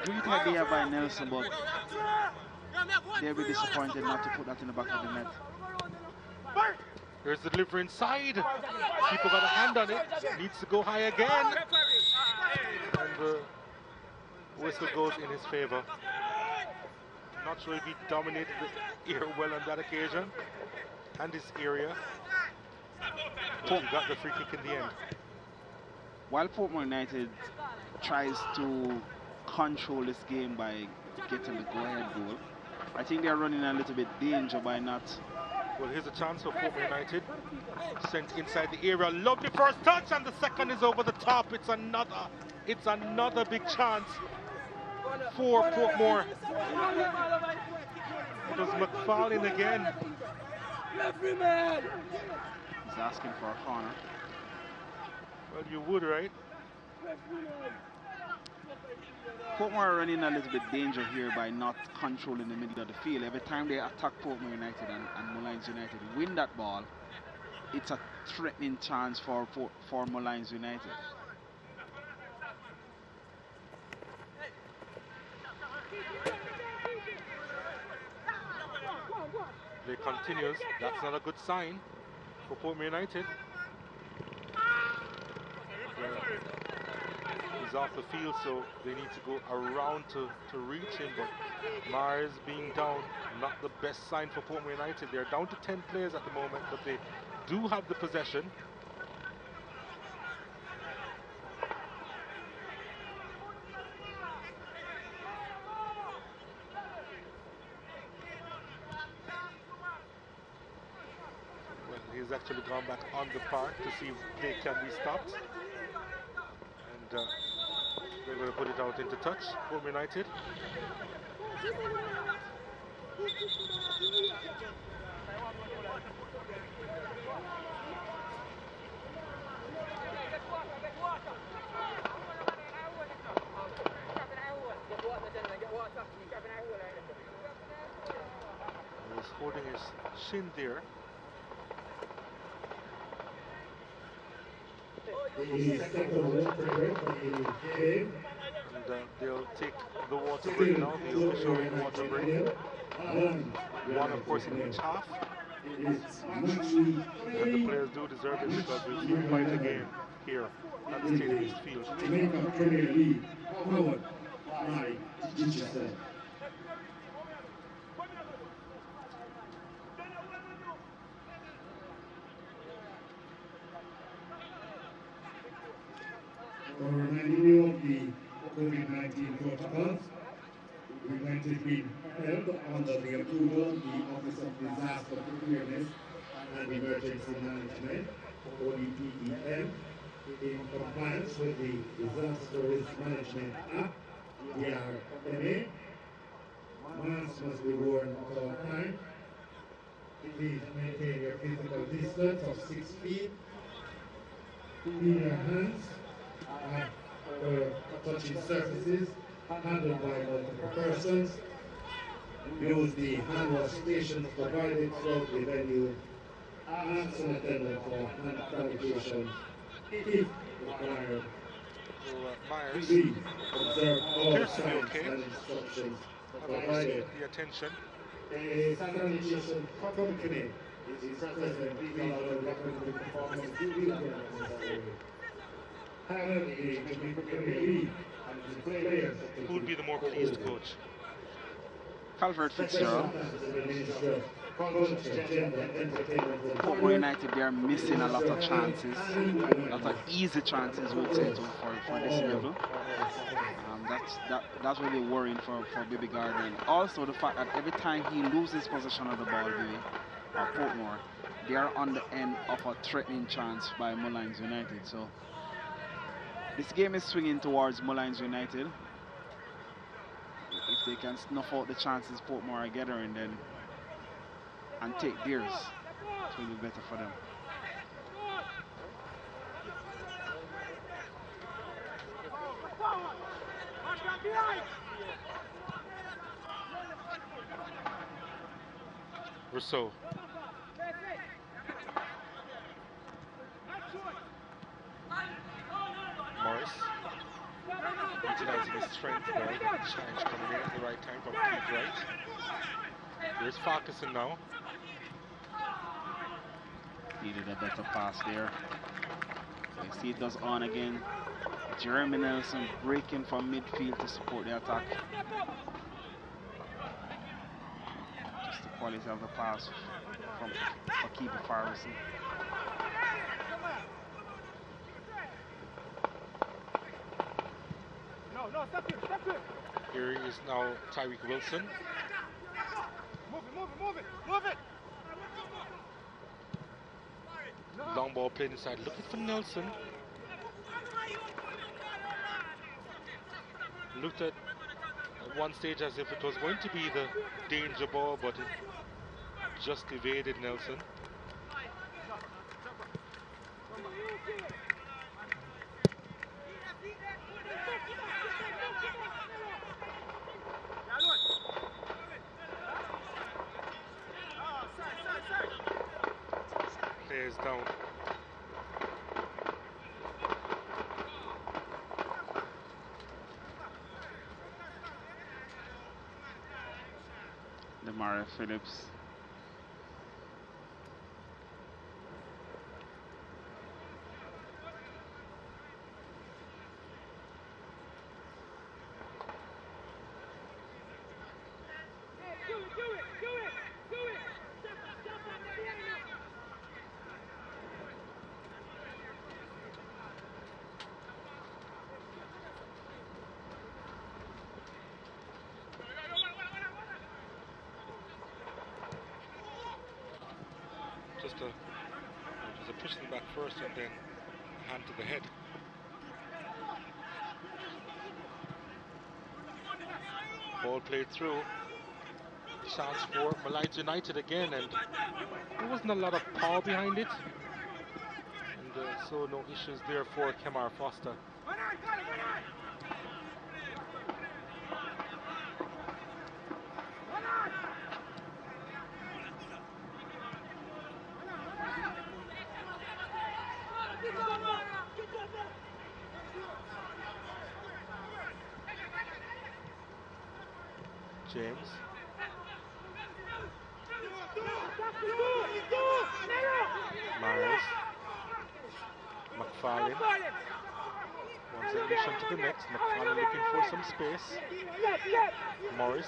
great idea by Nelson, but they'll be disappointed not to put that in the back of the net. Here's the delivery inside. People got a hand on it. Needs to go high again. And the whistle goes in his favor. Not sure if he dominated the air well on that occasion. And this area. But he got the free kick in the end. While Portmore United tries to control this game by getting the go-ahead goal, I think they're running a little bit danger by not. Well, here's a chance for Portmore United. Sent inside the area. Lovely first touch, and the second is over the top. It's another big chance for Portmore. It was McFarlane again. He's asking for a corner. Well, you would, right? Portmore are running a little bit danger here by not controlling the middle of the field. Every time they attack Portmore United and Molynes United win that ball, it's a threatening chance for Molynes United. Play continues. That's not a good sign for Portmore United. He's off the field, so they need to go around to reach him. But Mars being down, not the best sign for Portmore United. They're down to 10 players at the moment, but they do have the possession. Well, he's actually gone back on the park to see if play can be stopped. And they're going to put it out into touch, Portmore United. He's holding his shin there. The second break for the game. And they'll take the water break now, the official water break. One, of course, in each half. And the players do deserve it because we keep fighting the game here at the Stadium East Field. Jamaica Premier League, powered by Digital. For reminding you of the COVID-19 protocols, we're going to be held under the approval of the Office of Disaster Preparedness and Emergency Management, ODPEM, in compliance with the Disaster Risk Management Act, DRMA. Masks must be worn at all times. Please maintain your physical distance of 6 feet. Clean your hands touching surfaces handled by multiple persons. Use the hand wash stations provided throughout the venue. Ask an attendant for hand sanitation if required. So Myers Please observe all appears to be signs okay. and instructions Haven't provided. received the attention. A sanitation company is present. Please allow the referee to perform his duty when necessary. Have the Jamaica Premier League and its players Who would be the more take pleased over. coach? Calvert Special Fitzgerald. thanks to the Minister of Culture, Gender, Entertainment and Portmore Tourism. United, they are missing a lot of chances, a lot of easy chances, we'll say, for this level. That's really worrying for Baby Garden. Also, the fact that every time he loses possession of the ball, Portmore, they are on the end of a threatening chance by Molynes United. So this game is swinging towards Molynes United. If they can snuff out the chances Portmore are gathering, then and take theirs, it will be better for them. Rousseau. Morris. Utilizing his strength there. Challenge coming in at the right time from Pete Wright. Here's Farquharson now. Needed a better pass there. So you see it does on again. Jeremy Nelson breaking from midfield to support the attack. Just the quality of the pass from Keeper Farquharson. No, stop it. Here is now Tyreek Wilson. Move it. Long ball played inside, looking for Nelson. Looked at one stage as if it was going to be the danger ball, but it just evaded Nelson. Players down. Demare Phillips. Just a push in the back first and then a hand to the head. Ball played through. Chance for Molynes United again, and there wasn't a lot of power behind it. And so no issues there for Kemar Foster. James. Myers. McFarlane. One submission to the next. McFarlane looking for some space. Morris.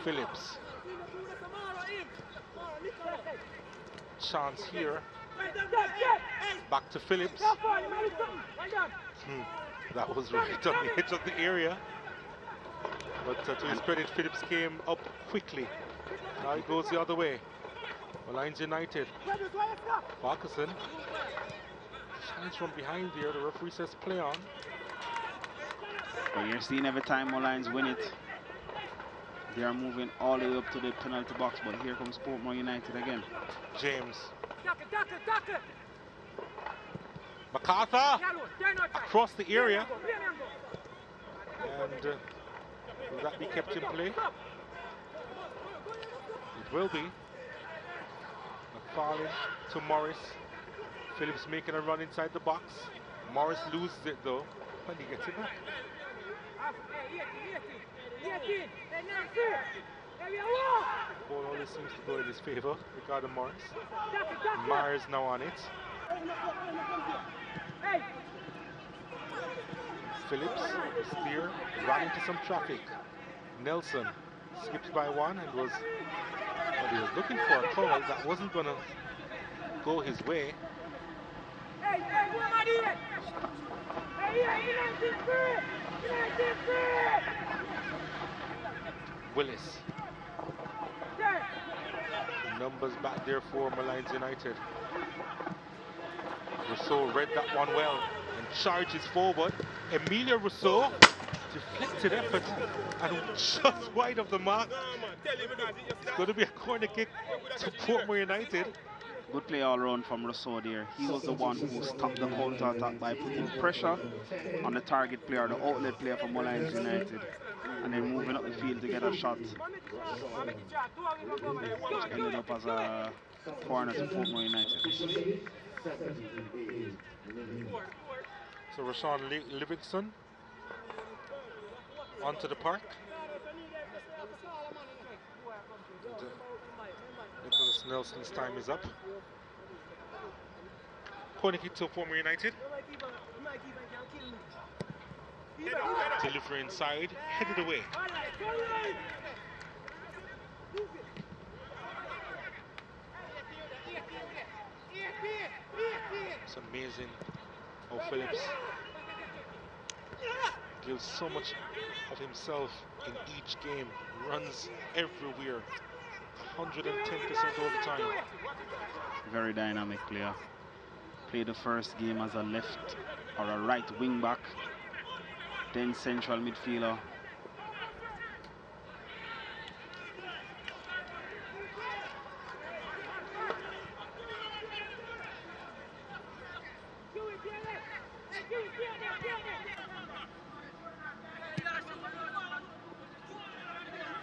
Phillips. Chance here. Back to Phillips. That was right on the edge of the area. But to his credit, Phillips came up quickly. Now he goes the other way. Molynes United. Farquharson. Chance from behind there. The referee says play on. But you're seeing every time Molynes win it, they are moving all the way up to the penalty box. But here comes Portmore United again. James. MacArthur across the area. And will that be kept in play? It will be. McFarlane to Morris. Phillips making a run inside the box. Morris loses it though, and he gets it back. The ball always seems to go in his favor, Ricardo Morris. Myers now on it. Phillips, spear, ran into some traffic. Nelson skips by one and was looking for a call that wasn't going to go his way. Willis. Numbers back there for Molynes United. Rousseau read that one well and charges forward. Emilio Rousseau, deflected effort and just wide of the mark. It's going to be a corner kick to Portmore United. Good play all around from Rousseau there. He was the one who stopped the counter attack by putting pressure on the target player, the outlet player for Molynes United, and then moving up the field to get a shot. Which ended up as a corner to Portmore United. So Rashawn Livingston onto the park. Nicholas Nelson's time is up. Corner kick to Portmore United. Delivery inside, headed away. It's amazing how Phillips gives so much of himself in each game, runs everywhere, 110% all the time. Very dynamic player. Played the first game as a left or a right wing back, then central midfielder.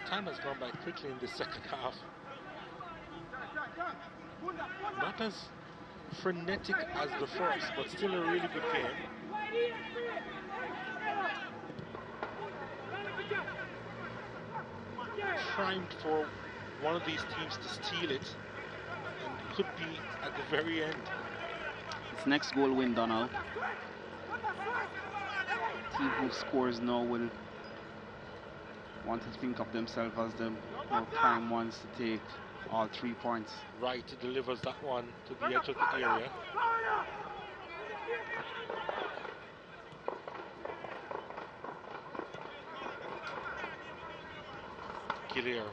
Time has gone by quickly in the second half. Not as frenetic as the first, but still a really good game. Primed for one of these teams to steal it, and could be at the very end. Its next goal win, Donald. Team who scores now will want to think of themselves as the more prime ones to take all 3 points. Wright delivers that one to the edge of the area. Gillier.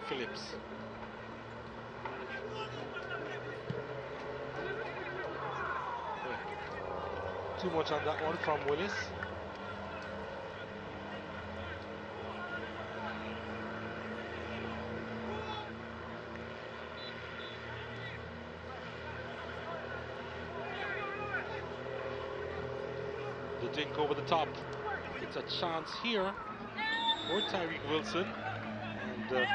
Phillips. Too much on that one from Willis. The dink over the top. It's a chance here for Tyreek Wilson. And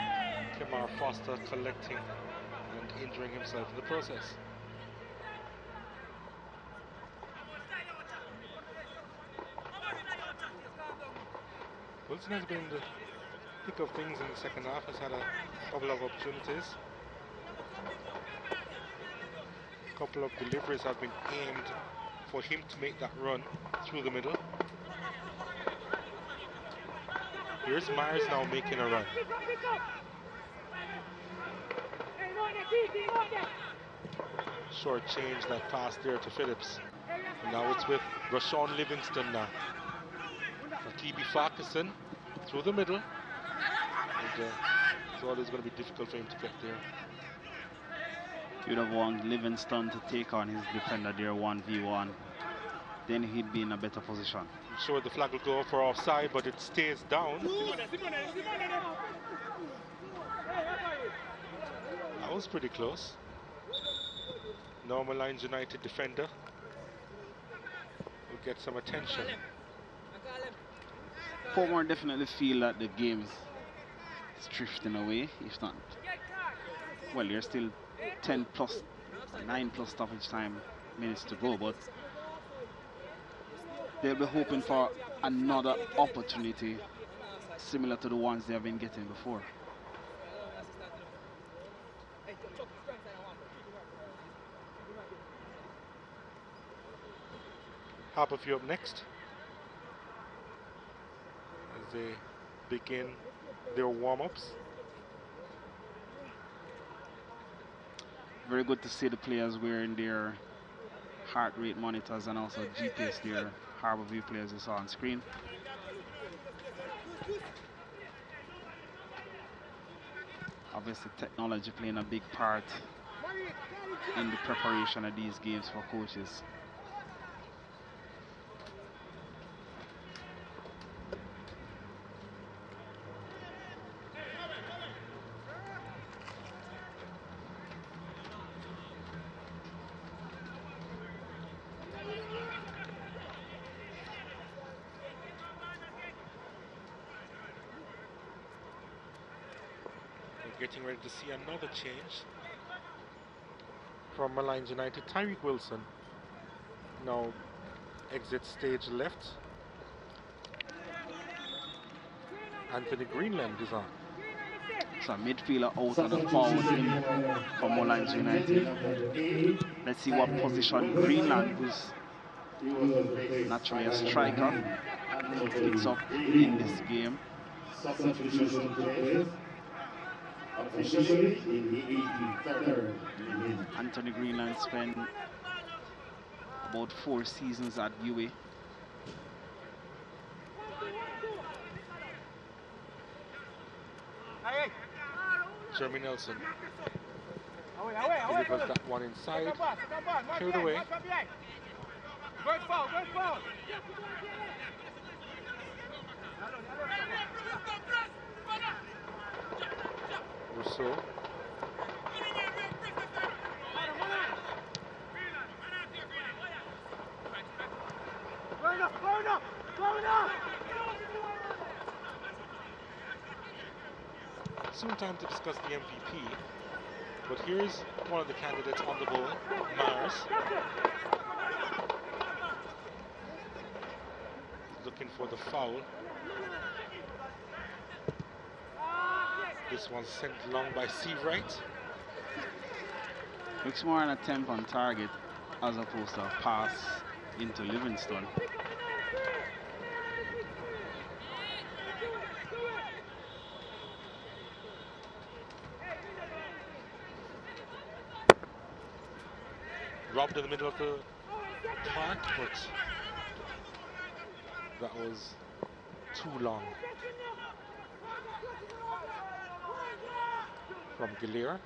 Kemar Foster collecting and injuring himself in the process. Wilson has been in the thick of things in the second half, has had a couple of opportunities. A couple of deliveries have been aimed for him to make that run through the middle. Here's Myers now making a run. Short change that pass there to Phillips. And now it's with Rashawn Livingston now. Akibi Farquharson through the middle. And it's always going to be difficult for him to get there. You'd have wanted Livingston to take on his defender there 1v1. Then he'd be in a better position. sure the flag will go for offside, but it stays down. That was pretty close. Now Molynes United defender will get some attention. Portmore definitely feel that the game's drifting away, if not. Well, there's still 10 plus, 9 plus stoppage time minutes to go, but they'll be hoping for another opportunity similar to the ones they have been getting before. Harp of you up next as they begin their warm-ups. Very good to see the players wearing their heart rate monitors and also GPS, their Harbour View players you saw on screen. Obviously technology playing a big part in the preparation of these games for coaches. Getting ready to see another change from Molynes United. Tyreek Wilson now exits stage left. Anthony Greenland is on. So midfielder out and a forward in for Molynes United. Let's see what position Greenland, who's naturally a striker, picks up in this game. Substitution took place. Officially in the 83rd minute. Anthony Greenland spent about 4 seasons at UA. Jeremy Nelson delivers that one inside, cleared away. Rousseau. Soon time to discuss the MVP, but here's one of the candidates on the ball, Mars. Looking for the foul. This one's sent along by Seawright. Looks more an attempt on target as opposed to a pass into Livingston. Robbed in the middle of the park, but that was too long from Gillier.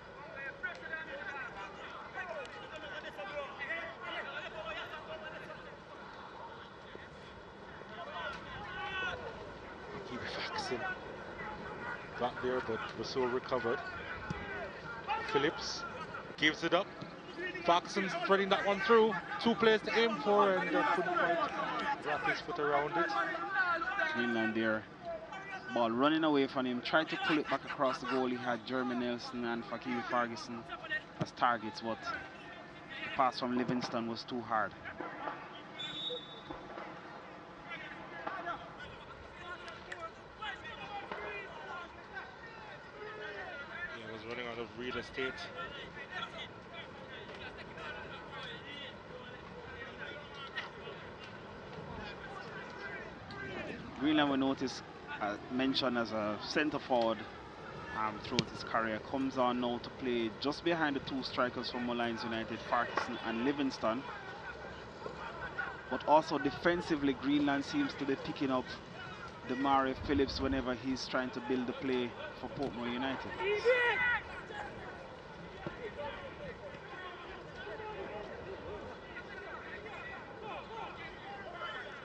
Keep Faxon got there, but Rousseau recovered. Phillips gives it up. Faxon's threading that one through. 2 players to aim for, and couldn't quite wrap his foot around it. Greenland there. Ball running away from him. Tried to pull it back across the goal. He had Jeremy Nelson and Fakir Ferguson as targets, but the pass from Livingston was too hard. He was running out of real estate. Greenland, we notice, mentioned as a centre forward throughout his career, comes on now to play just behind the 2 strikers from Molynes United, Ferguson and Livingston. But also defensively, Greenland seems to be picking up Damari Phillips whenever he's trying to build the play for Portmore United.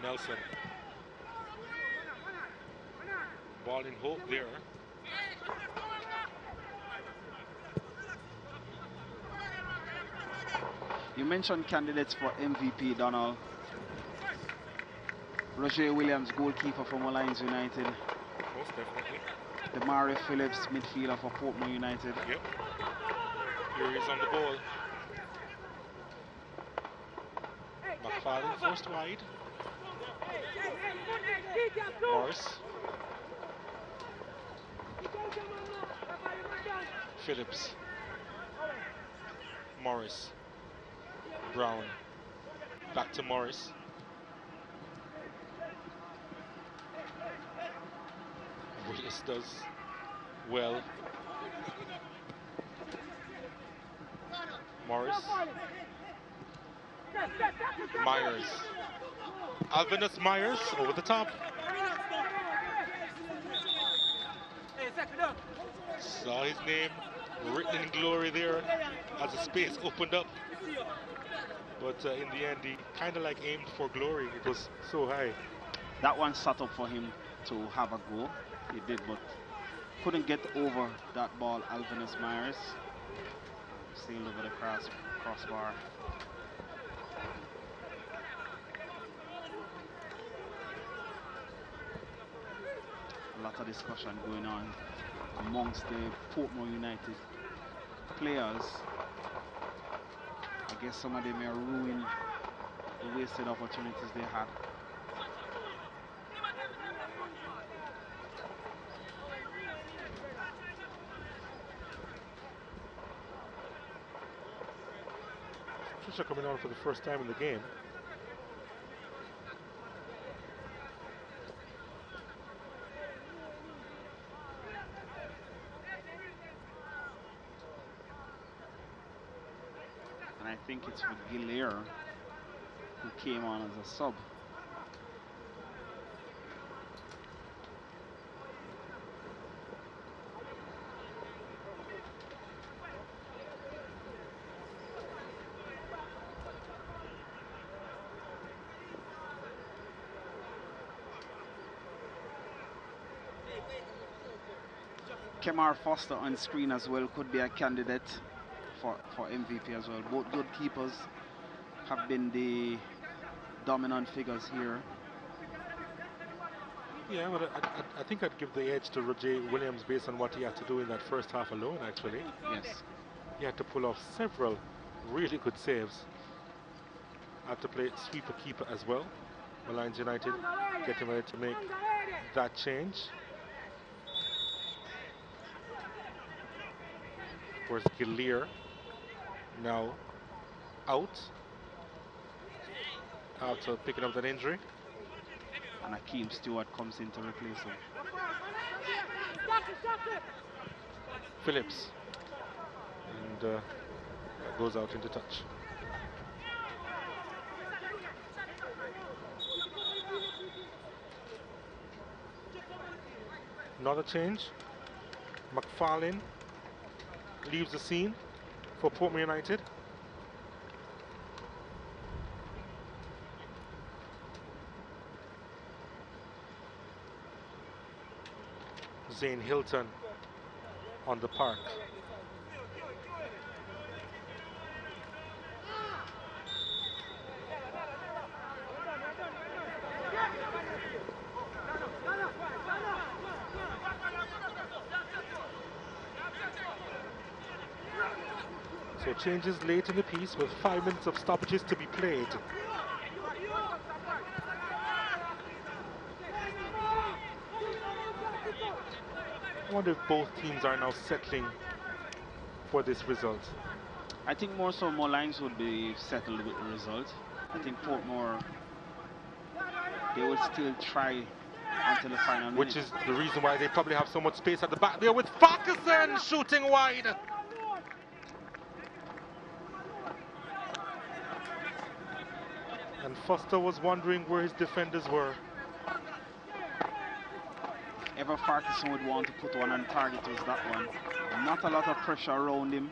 Nelson Ball in hope there. You mentioned candidates for MVP, Donald. Roger Williams, goalkeeper for Molynes United. Most definitely. Damari Phillips, midfielder for Portmore United. Yep. Here he's on the ball. McFarlane first wide. Morris. Phillips. Morris. Brown. Back to Morris. Willis does well. Morris. Myers. Alvinus Myers over the top. Saw his name written in glory there as the space opened up. But in the end, he kind of like aimed for glory. It was so high. That one set up for him to have a goal. He did, but couldn't get over that ball. Alvinus Myers sailed over the crossbar. A lot of discussion going on amongst the Portmore United players. I guess some of them may ruin the wasted opportunities they had. Trisha coming on for the first time in the game. And I think it's for Gillier, who came on as a sub. Kemar Foster on screen as well could be a candidate for MVP as well. Both good keepers have been the dominant figures here. Yeah, but I think I'd give the edge to Roger Williams based on what he had to do in that first half alone, actually. Yes. He had to pull off several really good saves. Had to play sweeper keeper as well. Molynes United getting ready to make that change. Where's Gillier now out after picking up that injury. And Akeem Stewart comes in to replace him. Phillips. And goes out into touch. Another change. McFarlane leaves the scene for Portmore United. Zane Hilton on the park. So changes late in the piece with 5 minutes of stoppages to be played. I wonder if both teams are now settling for this result. I think more so Molynes would be settled with the result. I think Portmore, they will still try until the final minute. Which is the reason why they probably have so much space at the back there with Farquharson shooting wide. And Foster was wondering where his defenders were. Ever Farquharson would want to put one on target was that one. Not a lot of pressure around him.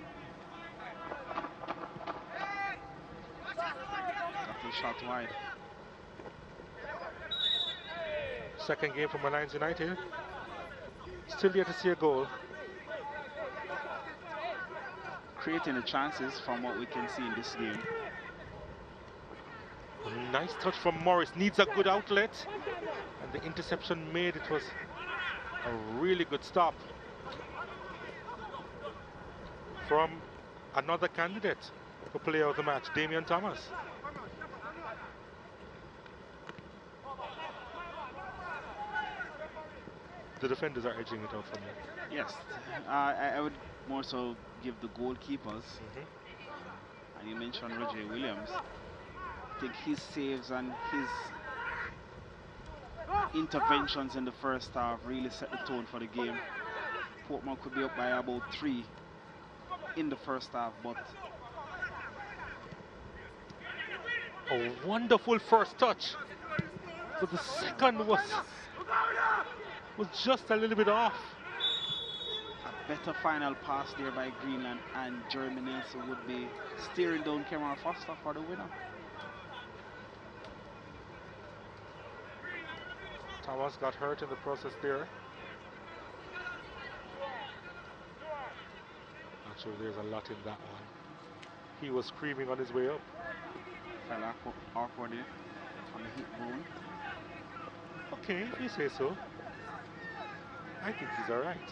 Got a shot wide. Second game for Molynes United. Still yet to see a goal. Creating the chances from what we can see in this game. Nice touch from Morris. Needs a good outlet. And the interception made. It was a really good stop from another candidate for player of the match, Damian Thomas. The defenders are edging it out from you. Yes, I would more so give the goalkeepers. And you mentioned Roger Williams. I think his saves and his interventions in the first half really set the tone for the game. Portmore could be up by about 3 in the first half, but a wonderful first touch, but the second was just a little bit off. A better final pass there by Greenland, and Jeremy Nelson would be steering down Cameron Foster for the winner. Thomas got hurt in the process there. Not sure there's a lot in that one. He was screaming on his way up. Fell awkwardly on the hip bone. Okay, if you say so. I think he's all right.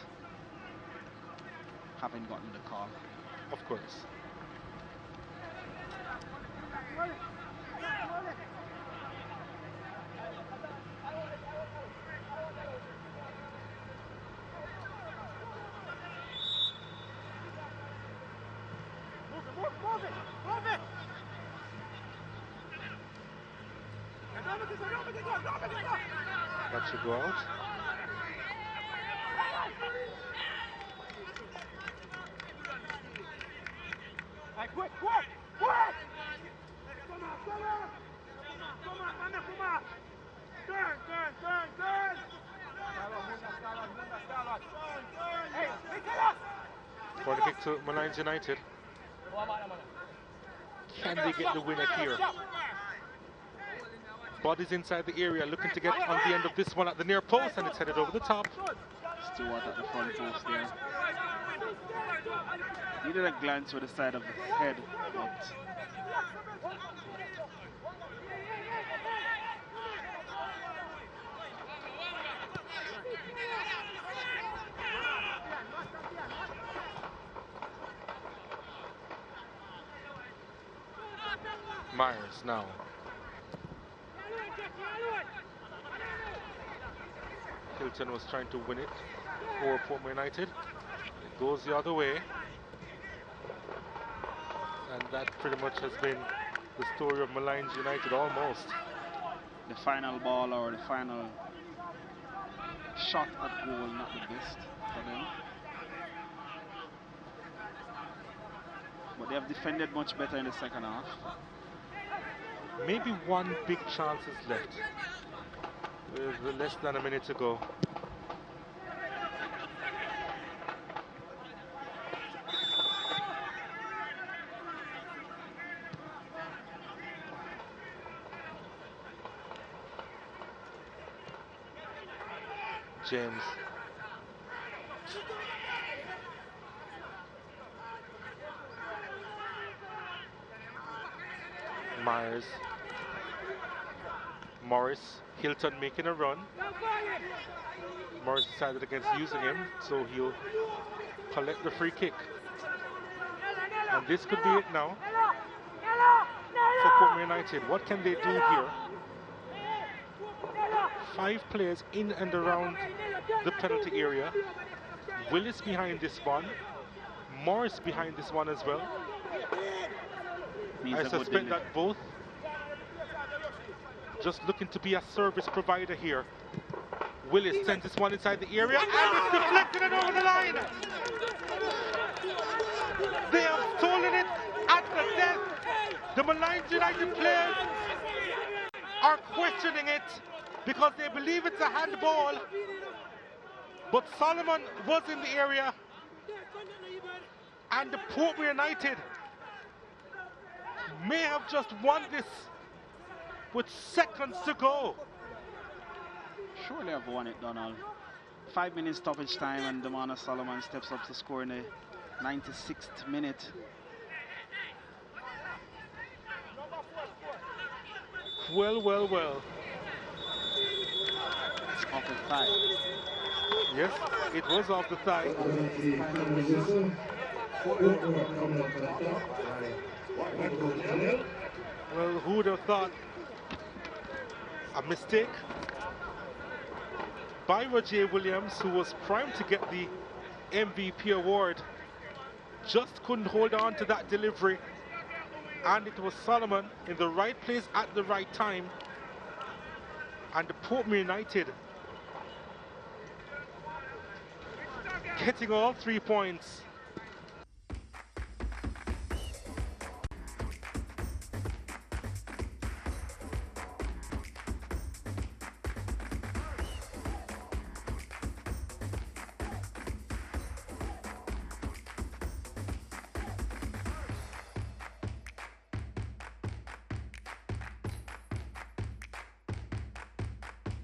Haven't gotten the call. Of course. That should go out. Hey, quick! Come on! Turn! Hey, Corner kick to Molynes United. Can they get the winner here? Bodies inside the area, looking to get on the end of this one at the near post, and it's headed over the top. Stewart at the front post there. Needed a glance to the side of the head, but Myers now. Hilton was trying to win it for Portmore United. It goes the other way. And that pretty much has been the story of Molynes United almost. the final ball or the final shot at goal, not the best for them. But they have defended much better in the second half. Maybe one big chance is left with less than a minute to go. James. Myers. Morris. Hilton making a run. Morris decided against using him, so he'll collect the free kick. And this could be it now for Portmore United. What can they do here? 5 players in and around the penalty area. Willis behind this one. Morris behind this one as well. I suspect that both just looking to be a service provider here. Willis sends this one inside the area, and it's deflected and over the line. They have stolen it at the death. The Molynes United players are questioning it because they believe it's a handball. But Solomon was in the area, and the Portmore United may have just won this with seconds to go. Surely have won it, Donald. 5 minutes stoppage time, and Damana Solomon steps up to score in the 96th minute. Well, well, well. It's off the thigh. Yes, it was off the thigh. Well, who would have thought a mistake by Roger Williams, who was primed to get the MVP award, just couldn't hold on to that delivery, and it was Solomon in the right place at the right time, and the Portmore United getting all 3 points.